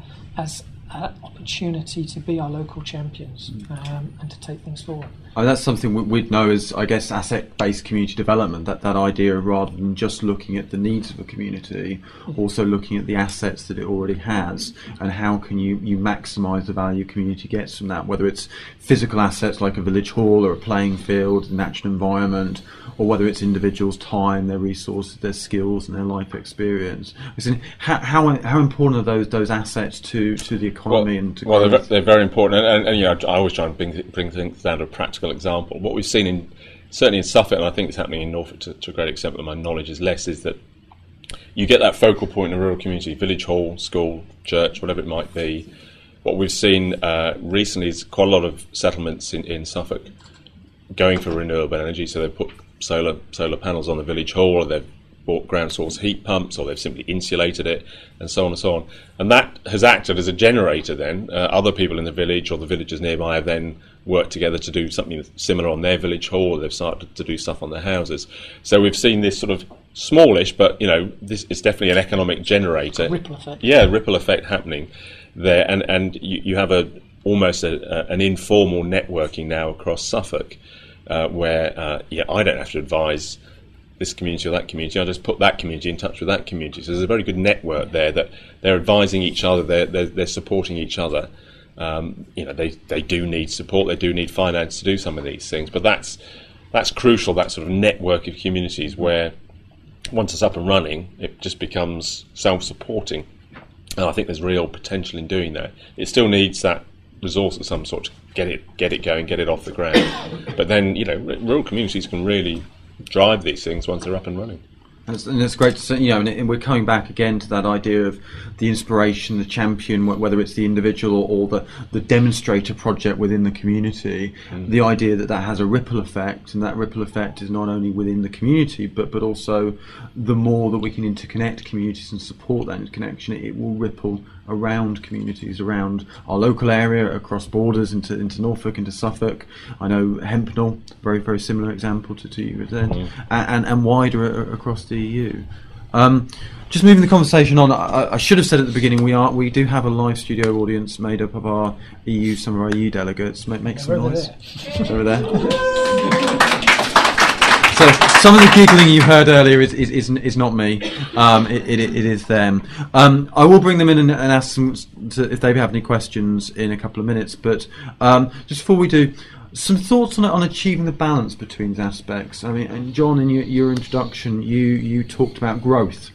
opportunity to be our local champions and to take things forward. That's something we'd know as, I guess, asset-based community development, that idea of rather than just looking at the needs of a community, also looking at the assets that it already has and how can you maximise the value a community gets from that, whether it's physical assets like a village hall or a playing field, natural environment, or whether it's individuals' time, their resources, their skills and their life experience. How important are those assets to the economy and to growth? They're very important, and I always try and bring things down to a practical example. What we've seen certainly in Suffolk, and I think it's happening in Norfolk to a great extent, but my knowledge is less, is that you get that focal point in a rural community, village hall, school, church, whatever it might be. What we've seen recently is quite a lot of settlements in Suffolk going for renewable energy, so they've put solar panels on the village hall, or they've bought ground source heat pumps, or they've simply insulated it, and so on and so on. And that has acted as a generator then. Other people in the village or the villages nearby have then worked together to do something similar on their village hall, or they've started to do stuff on their houses. So we've seen this sort of smallish, but this is definitely an economic generator. Ripple effect. Yeah, ripple effect happening there, and you have almost an informal networking now across Suffolk, where I don't have to advise this community or that community. I just put that community in touch with that community. So there's a very good network there that they're advising each other, they're supporting each other. They do need support, they do need finance to do some of these things, but that's crucial, that sort of network of communities where once it's up and running, it just becomes self-supporting. And I think there's real potential in doing that. It still needs that resource of some sort to get it going, get it off the ground. But then, rural communities can really drive these things once they're up and running. And it's great to see, and we're coming back again to that idea of the inspiration, the champion, whether it's the individual or the demonstrator project within the community, the idea that has a ripple effect, and that ripple effect is not only within the community, but also the more that we can interconnect communities and support that interconnection, it will ripple around communities, around our local area, across borders into Norfolk, into Suffolk. I know Hempnall, very, very similar example to you, and wider across the EU. Just moving the conversation on, I should have said at the beginning, we do have a live studio audience made up of some of our EU delegates. Make some noise. Over there. some of the giggling you heard earlier is not me. It is them. I will bring them in and ask them if they have any questions in a couple of minutes. But just before we do, some thoughts on achieving the balance between these aspects. I mean, and John, in your introduction, you talked about growth.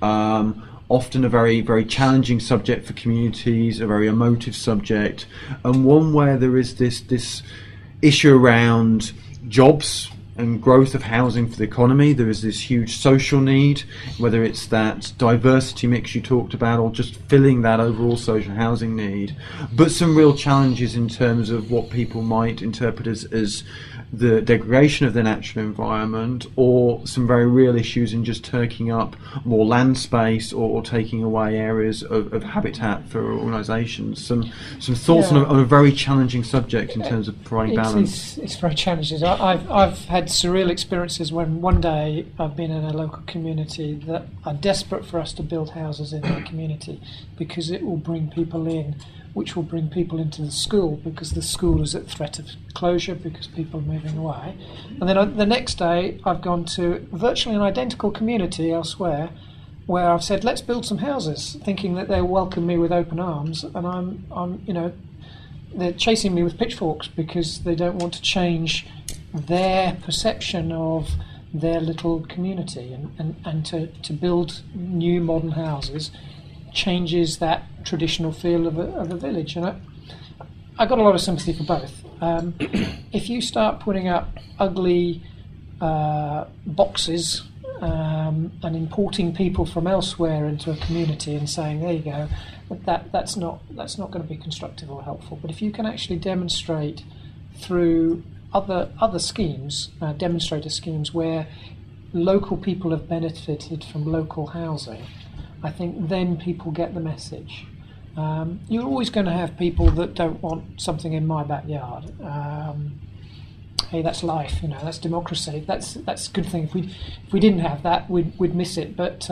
Often a very, very challenging subject for communities, a very emotive subject, and one where there is this issue around jobs and growth of housing for the economy. There is this huge social need, whether it's that diversity mix you talked about or just filling that overall social housing need, but some real challenges in terms of what people might interpret as the degradation of the natural environment, or some very real issues in just taking up more land space or taking away areas of habitat for organisations. Some thoughts on a very challenging subject in terms of providing balance. It's very challenging. I've had surreal experiences when one day I've been in a local community that are desperate for us to build houses in their community because it will bring people in, which will bring people into the school because the school is at threat of closure because people are moving away. And then the next day I've gone to virtually an identical community elsewhere where I've said, let's build some houses, thinking that they'll welcome me with open arms, and I'm they're chasing me with pitchforks because they don't want to change their perception of their little community, and to build new modern houses changes that traditional feel of a village. And I got a lot of sympathy for both. If you start putting up ugly boxes and importing people from elsewhere into a community and saying, there you go, that's not going to be constructive or helpful. But if you can actually demonstrate through other schemes, demonstrator schemes where local people have benefited from local housing, I think then people get the message. You're always going to have people that don't want something in my backyard. Hey, that's life, that's democracy. That's a good thing. If we didn't have that, we'd miss it. But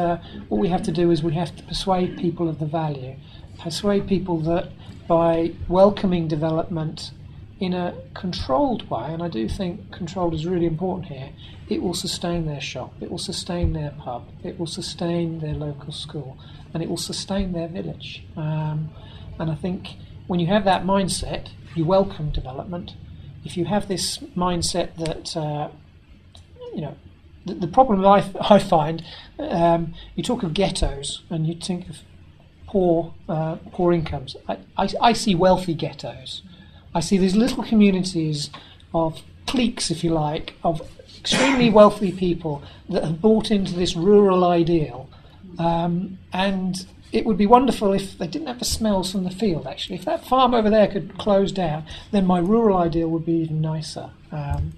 what we have to do is we have to persuade people of the value, persuade people that by welcoming development in a controlled way, and I do think controlled is really important here, it will sustain their shop, it will sustain their pub, it will sustain their local school, and it will sustain their village. And I think when you have that mindset, you welcome development. If you have this mindset that, the problem I find, you talk of ghettos and you think of poor incomes. I see wealthy ghettos. I see these little communities of cliques, if you like, of extremely wealthy people that have bought into this rural ideal. And it would be wonderful if they didn't have the smells from the field, actually. If that farm over there could close down, then my rural ideal would be even nicer. And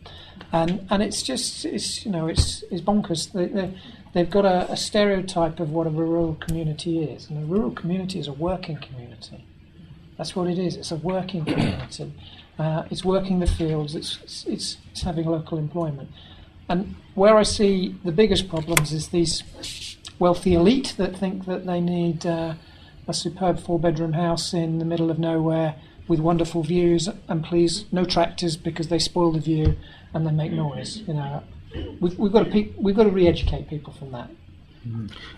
it's just, it's bonkers. They've got a stereotype of what a rural community is. And a rural community is a working community. That's what it is. It's a working community. It's working the fields. It's having local employment. And where I see the biggest problems is these wealthy elite that think that they need a superb 4-bedroom house in the middle of nowhere with wonderful views, and please no tractors because they spoil the view and they make noise. We've got to re-educate people from that.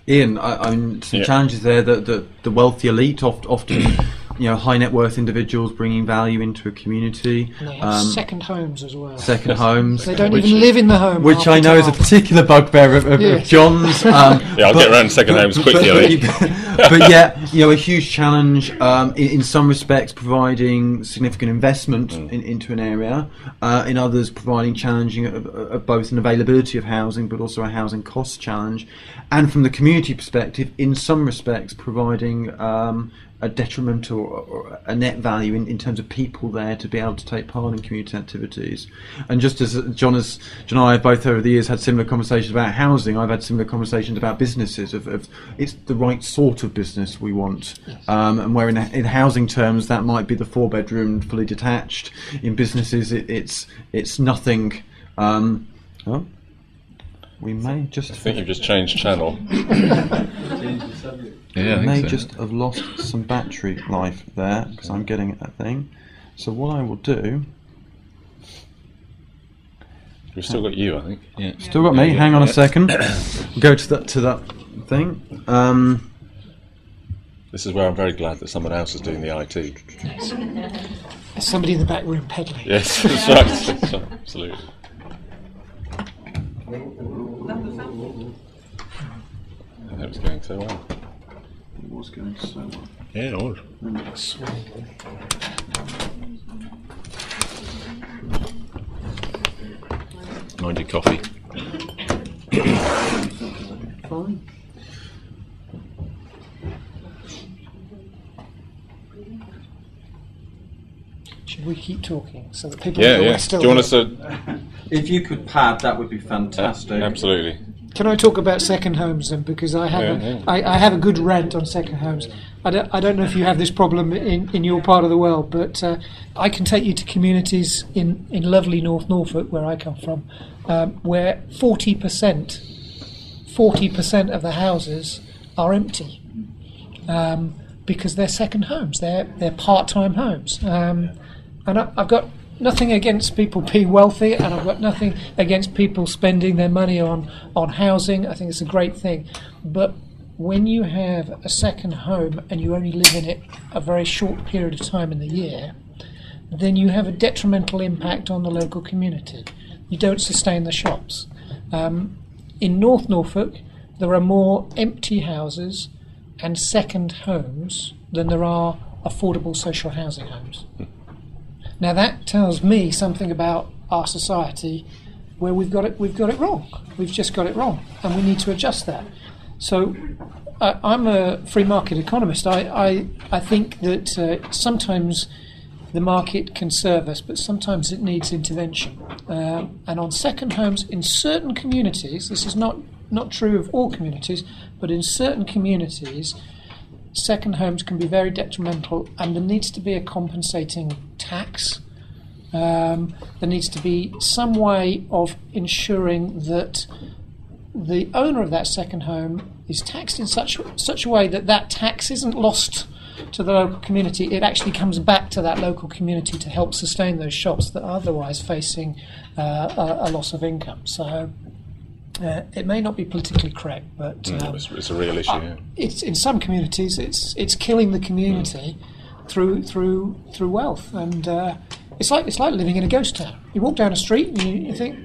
Ian, I mean, some challenges there. The wealthy elite often, high net worth individuals bringing value into a community. And they have second homes as well. Second homes. They don't even live in the home. Which I know is a particular bugbear of John's. I'll get around second homes quickly. But yeah, a huge challenge in some respects, providing significant investment into an area. In others, providing challenging of both an availability of housing, but also a housing cost challenge. And from the community perspective, in some respects, providing a detrimental or a net value in terms of people there to be able to take part in community activities. And just as John and I have both over the years had similar conversations about housing, I've had similar conversations about businesses of it's the right sort of business we want. Yes. And where in housing terms that might be the 4-bedroom fully detached. In businesses it's nothing. We may just... I think you've just changed channel. Yeah, I may just have lost some battery life there because I'm getting at that thing. So what I will do We've still got you, I think. Yeah. Still got me. Hang on a second. Go to that thing. This is where I'm very glad that someone else is doing the IT. Yes. There's somebody in the back room peddling. Yes, that's right. That's right. Absolutely. And that was going so well. It was going so well. Yeah, it was. Mind your coffee. Fine. Should we keep talking so that people Yeah, know yeah. we're still Do you want us here? to? If you could pad, that would be fantastic. Absolutely. Can I talk about second homes then? Because I have I have a good rant on second homes. I don't know if you have this problem in your part of the world, but I can take you to communities in lovely North Norfolk, where I come from, where 40% of the houses are empty because they're second homes. They're part-time homes, and I've got nothing against people being wealthy, and I've got nothing against people spending their money on housing. I think it's a great thing. But when you have a second home and you only live in it a very short period of time in the year, then you have a detrimental impact on the local community. You don't sustain the shops. In North Norfolk, there are more empty houses and second homes than there are affordable social housing homes. Now that tells me something about our society where we've got it wrong. We've just got it wrong, and we need to adjust that. So I'm a free market economist. I think that sometimes the market can serve us, but sometimes it needs intervention. And on second homes, in certain communities, this is not true of all communities, but in certain communities, second homes can be very detrimental, and there needs to be a compensating tax. There needs to be some way of ensuring that the owner of that second home is taxed in such a way that tax isn't lost to the local community. It actually comes back to that local community to help sustain those shops that are otherwise facing a loss of income. So it may not be politically correct, but it's a real issue. Yeah. It's in some communities it's killing the community through wealth, and it's like living in a ghost town. You walk down a street and you think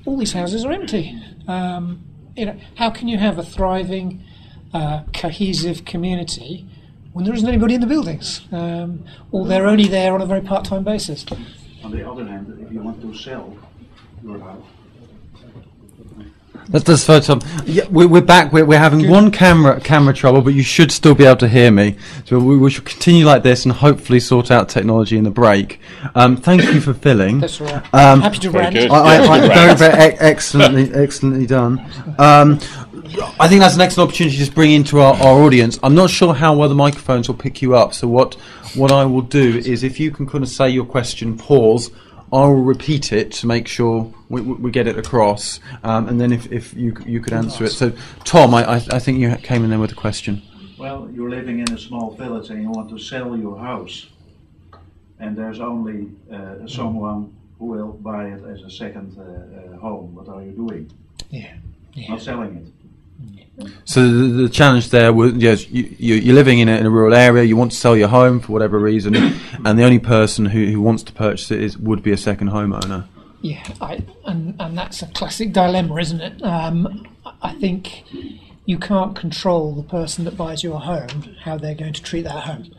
all these houses are empty. How can you have a thriving, cohesive community when there isn't anybody in the buildings, or they're only there on a very part-time basis? On the other hand, if you want to sell your house. That's so Tom. Yeah, we're back. We're having Good. one camera trouble, but you should still be able to hear me. So we should continue like this and hopefully sort out technology in the break. Thank you for filling. That's all right. I'm happy to rant. good. Very excellently done. I think that's an excellent opportunity to just bring into our audience. I'm not sure how well the microphones will pick you up. So what I will do is, if you can kind of say your question, pause. I'll repeat it to make sure we get it across, and then if you could answer it. So, Tom, I think you came in there with a question. Well, you're living in a small village and you want to sell your house, and there's only someone who will buy it as a second home. What are you doing? Yeah. Not selling it. So the challenge there was, yes, you're living in a rural area, you want to sell your home for whatever reason, and the only person who wants to purchase it would be a second homeowner. Yeah, and that's a classic dilemma, isn't it? I think you can't control the person that buys your home, how they're going to treat that home.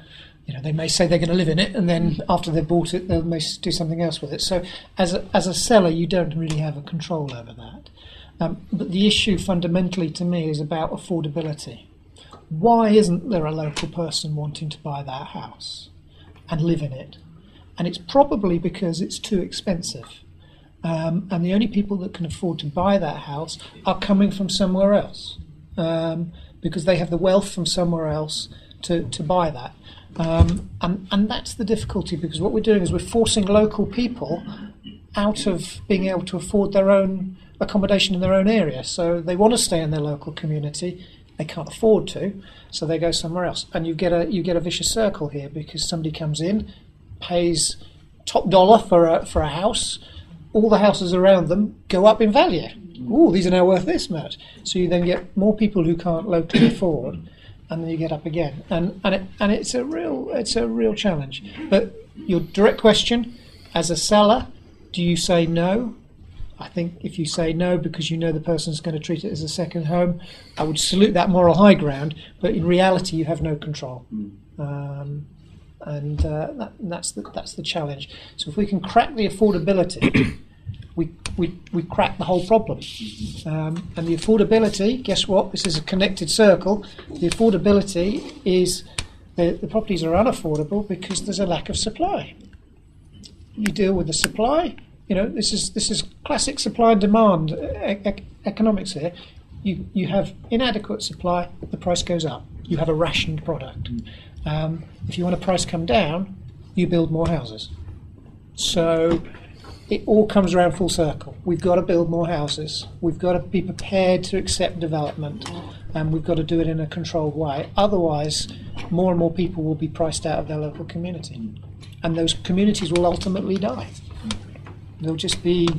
They may say they're going to live in it, and then after they've bought it, they may do something else with it. So as a seller, you don't really have a control over that. But the issue fundamentally to me is about affordability. Why isn't there a local person wanting to buy that house and live in it? And it's probably because it's too expensive. And the only people that can afford to buy that house are coming from somewhere else, because they have the wealth from somewhere else to buy that. And that's the difficulty, because what we're doing is we're forcing local people out of being able to afford their own accommodation in their own area. So they want to stay in their local community, they can't afford to, so they go somewhere else. And you get a vicious circle here, because somebody comes in, pays top dollar for a house, all the houses around them go up in value. Oh, these are now worth this much. So you then get more people who can't locally afford, and then you get up again. And it's a real challenge. But your direct question, as a seller, do you say no? I think if you say no because you know the person's going to treat it as a second home, I would salute that moral high ground. But in reality, you have no control. That's the challenge. So if we can crack the affordability, we crack the whole problem. And the affordability, guess what? This is a connected circle. The affordability is the properties are unaffordable because there's a lack of supply. You deal with the supply. This is classic supply and demand economics here. You have inadequate supply, the price goes up. You have a rationed product. If you want a price come down, you build more houses. So it all comes around full circle. We've got to build more houses. We've got to be prepared to accept development, and we've got to do it in a controlled way. Otherwise, more and more people will be priced out of their local community, and those communities will ultimately die. They'll just be,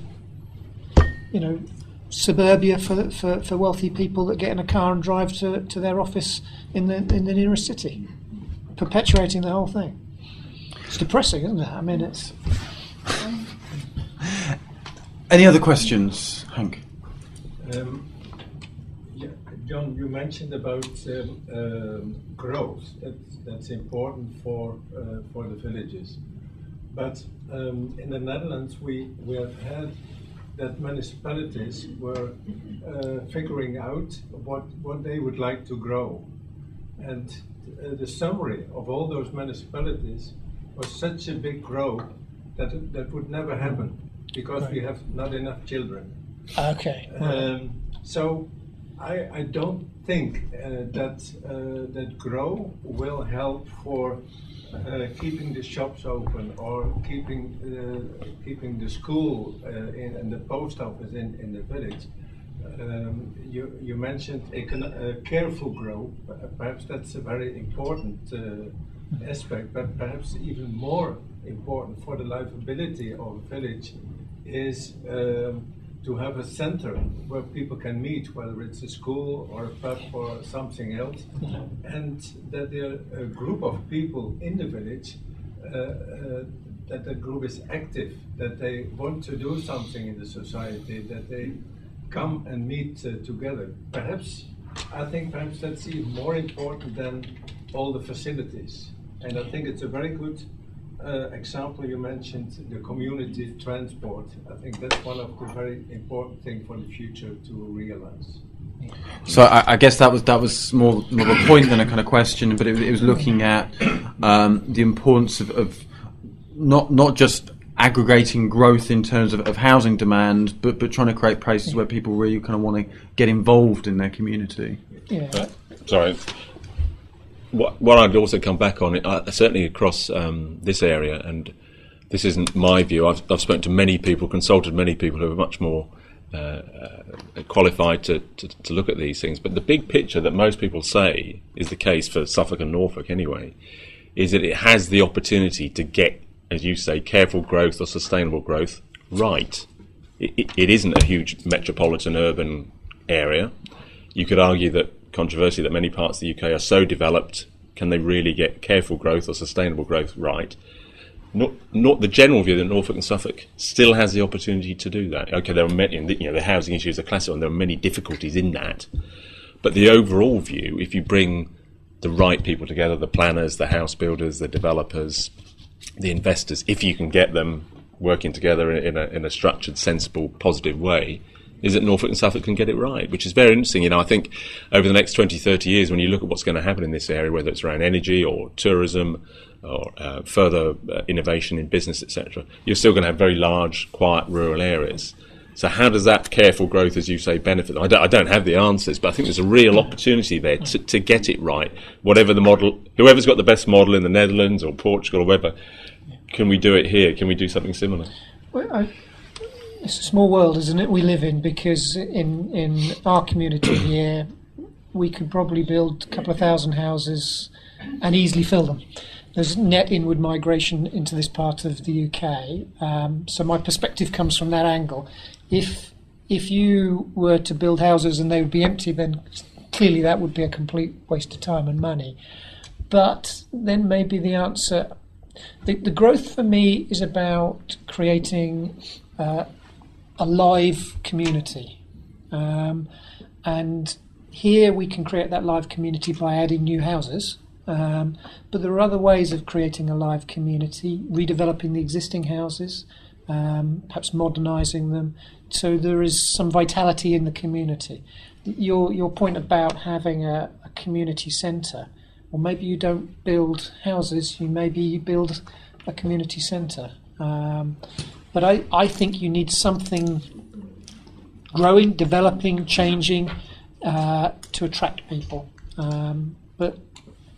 suburbia for wealthy people that get in a car and drive to their office in the nearest city, perpetuating the whole thing. It's depressing, isn't it? I mean, it's... Any other questions, Hank? John, you mentioned about growth. That's important for the villages. But in the Netherlands, we have had that municipalities were figuring out what they would like to grow. And the summary of all those municipalities was such a big growth that would never happen because we have not enough children. Okay. So I don't think that grow will help for keeping the shops open or keeping the school and the post office in the village. You mentioned careful growth. Perhaps that's a very important aspect, but perhaps even more important for the livability of a village is to have a center where people can meet, whether it's a school or a pub or something else, and that there are a group of people in the village, that the group is active, that they want to do something in the society, that they come and meet together. I think perhaps that's even more important than all the facilities. And I think it's a very good example you mentioned, the community transport. I think that's one of the very important things for the future to realize. So I guess that was more of a point than a kind of question, but it was looking at the importance of not just aggregating growth in terms of housing demand, but trying to create places where people really kind of want to get involved in their community. Yeah. Sorry. What I'd also come back on, certainly across this area, and this isn't my view, I've spoken to many people, consulted many people who are much more qualified to look at these things, but the big picture that most people say is the case for Suffolk and Norfolk anyway, is that it has the opportunity to get, as you say, careful growth or sustainable growth right. It isn't a huge metropolitan urban area. You could argue that, controversy, that many parts of the UK are so developed, can they really get careful growth or sustainable growth right? Not the general view that Norfolk and Suffolk still has the opportunity to do that. Okay, there are many, the housing issue is a classic one, there are many difficulties in that. But the overall view, if you bring the right people together, the planners, the house builders, the developers, the investors, if you can get them working together in a structured, sensible, positive way, is that Norfolk and Suffolk can get it right, which is very interesting. I think over the next 20, 30 years, when you look at what's going to happen in this area, whether it's around energy or tourism or further innovation in business, etc., you're still going to have very large, quiet rural areas. So how does that careful growth, as you say, benefit them? I don't have the answers, but I think there's a real opportunity there to get it right. Whatever the model, whoever's got the best model in the Netherlands or Portugal or wherever, can we do it here? Can we do something similar? Well, it's a small world, isn't it, we live in, because in our community here, we could probably build a couple of thousand houses and easily fill them. there's net inward migration into this part of the UK. So my perspective comes from that angle. If you were to build houses and they would be empty, then clearly that would be a complete waste of time and money. But then maybe the answer, the growth for me is about creating a live community. And here we can create that live community by adding new houses. But there are other ways of creating a live community, redeveloping the existing houses, perhaps modernising them, so there is some vitality in the community. Your point about having a community centre, well, maybe you don't build houses, you build a community centre. But I think you need something growing, developing, changing to attract people. But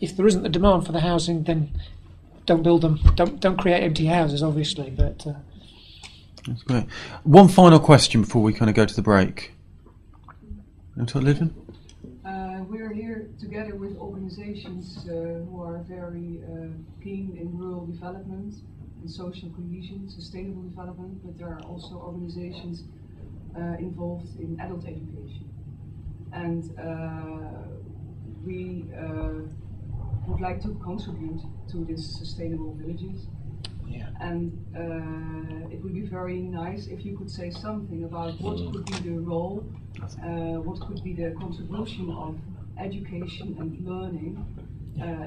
if there isn't the demand for the housing, then don't build them. Don't create empty houses, obviously. But that's great. One final question before we kind of go to the break. We're here together with organizations who are very keen in rural development and social cohesion, sustainable development, but there are also organizations involved in adult education. And we would like to contribute to this sustainable villages. yeah. And it would be very nice if you could say something about what could be the role, what could be the contribution of education and learning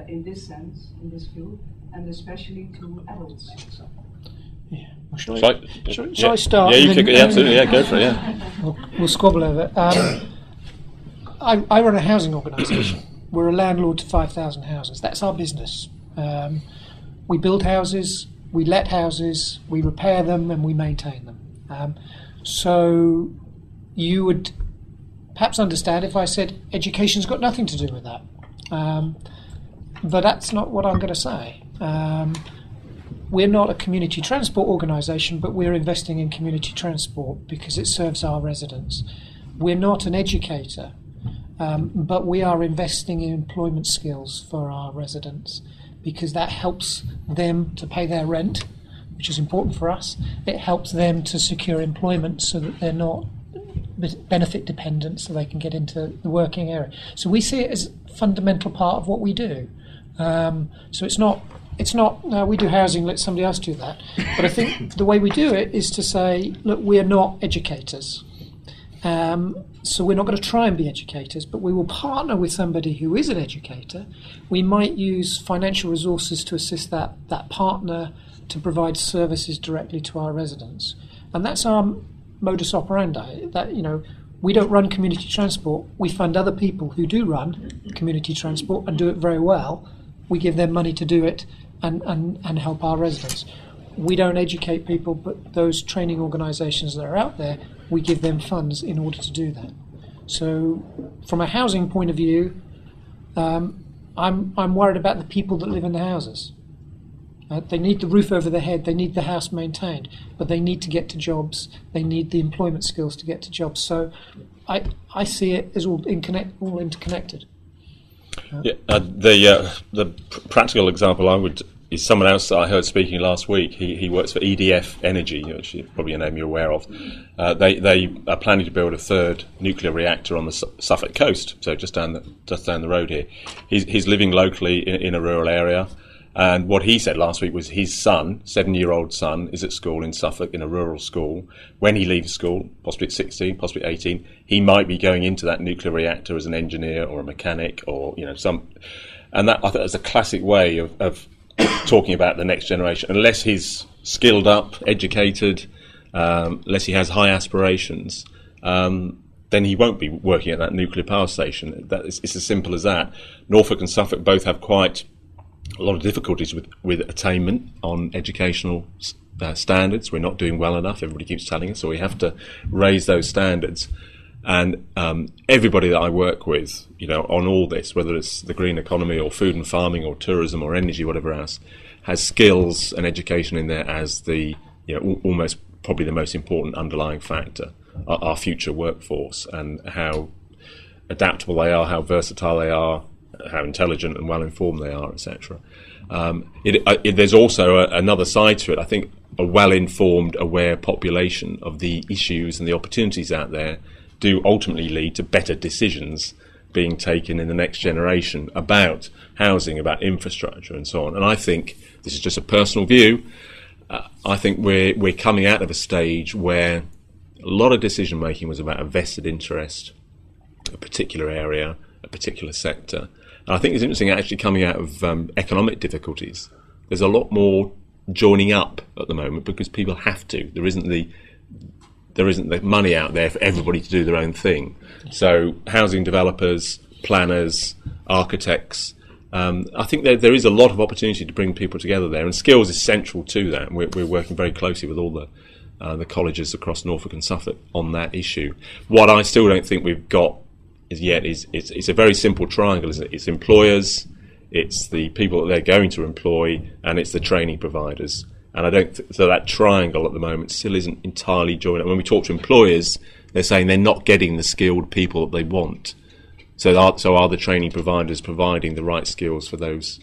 in this sense, in this field, and especially to adults. Yeah. Well, shall I start? Yeah, you could, absolutely. Yeah, go for it. Yeah. We'll squabble over it. I run a housing organisation. We're a landlord to 5,000 houses. That's our business. We build houses, we let houses, we repair them, and we maintain them. So you would perhaps understand if I said education's got nothing to do with that. But that's not what I'm going to say. We're not a community transport organisation, but we're investing in community transport because it serves our residents. We're not an educator, but we are investing in employment skills for our residents because that helps them to pay their rent, which is important for us. It helps them to secure employment so that they're not benefit dependent, so they can get into the working area. So we see it as a fundamental part of what we do. So it's not we do housing, let somebody else do that. But I think the way we do it is to say, look, we're not educators. So we're not going to try and be educators, but we will partner with somebody who is an educator. We might use financial resources to assist that partner to provide services directly to our residents. And that's our modus operandi. That, we don't run community transport. We fund other people who do run community transport and do it very well. We give them money to do it and help our residents. We don't educate people, but those training organisations that are out there, we give them funds in order to do that. So from a housing point of view, I'm worried about the people that live in the houses. They need the roof over their head, they need the house maintained, but they need to get to jobs, they need the employment skills to get to jobs. So I see it as all interconnected. The practical example is someone else that I heard speaking last week. He works for EDF Energy, which is probably a name you're aware of. They are planning to build a third nuclear reactor on the Suffolk coast, so just down the road here. He's living locally in a rural area, and what he said last week was his son, 7-year-old son, is at school in Suffolk in a rural school. When he leaves school, possibly at 16, possibly 18, he might be going into that nuclear reactor as an engineer or a mechanic or some. And that I thought was a classic way of talking about the next generation. Unless he's skilled up, educated, unless he has high aspirations, then he won't be working at that nuclear power station. It's as simple as that. Norfolk and Suffolk both have quite a lot of difficulties with attainment on educational standards. We're not doing well enough, everybody keeps telling us, so we have to raise those standards. And everybody that I work with, on all this, whether it's the green economy or food and farming or tourism or energy, whatever else, has skills and education in there as the, almost probably the most important underlying factor, our future workforce, and how adaptable they are, how versatile they are, how intelligent and well informed they are, etc. There's also another side to it. I think a well-informed, aware population of the issues and the opportunities out there do ultimately lead to better decisions being taken in the next generation about housing, about infrastructure and so on. And I think, this is just a personal view, I think we're coming out of a stage where a lot of decision making was about a vested interest, a particular area, a particular sector. And I think it's interesting actually coming out of economic difficulties. There's a lot more joining up at the moment because people have to. There isn't the money out there for everybody to do their own thing. So housing developers, planners, architects, I think there is a lot of opportunity to bring people together there, and skills is central to that. And we're working very closely with all the colleges across Norfolk and Suffolk on that issue. What I still don't think we've got is it's a very simple triangle, isn't it? It's employers, it's the people that they're going to employ, and it's the training providers. And I don't so that triangle at the moment still isn't entirely joined up. When we talk to employers, they're saying they're not getting the skilled people that they want. So are the training providers providing the right skills for those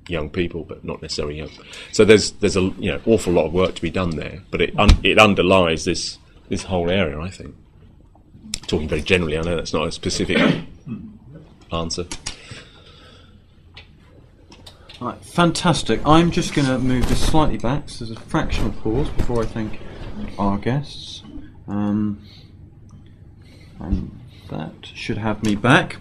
young people, but not necessarily young? So there's a awful lot of work to be done there, but it underlies this whole area, I think. Talking very generally, I know that's not a specific answer. Right, fantastic. I'm just going to move this slightly back, so there's a fractional pause before I thank our guests. And that should have me back.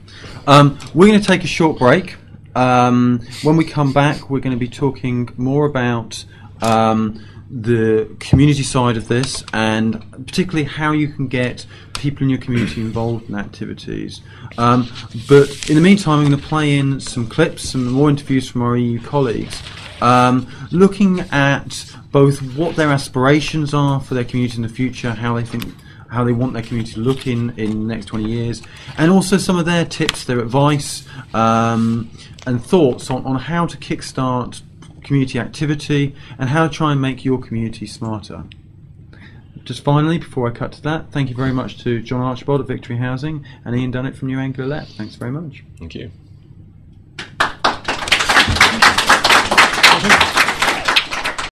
We're going to take a short break. When we come back, we're going to be talking more about the community side of this, and particularly how you can get people in your community involved in activities. But in the meantime, I'm going to play in some clips, some more interviews from our EU colleagues, looking at both what their aspirations are for their community in the future, how they want their community to look in the next 20 years, and also some of their tips, their advice, and thoughts on how to kickstart community activity and how to try and make your community smarter. Just finally, before I cut to that, thank you very much to John Archibald of Victory Housing and Ian Dunnett from New Anglia Let. Thanks very much. Thank you.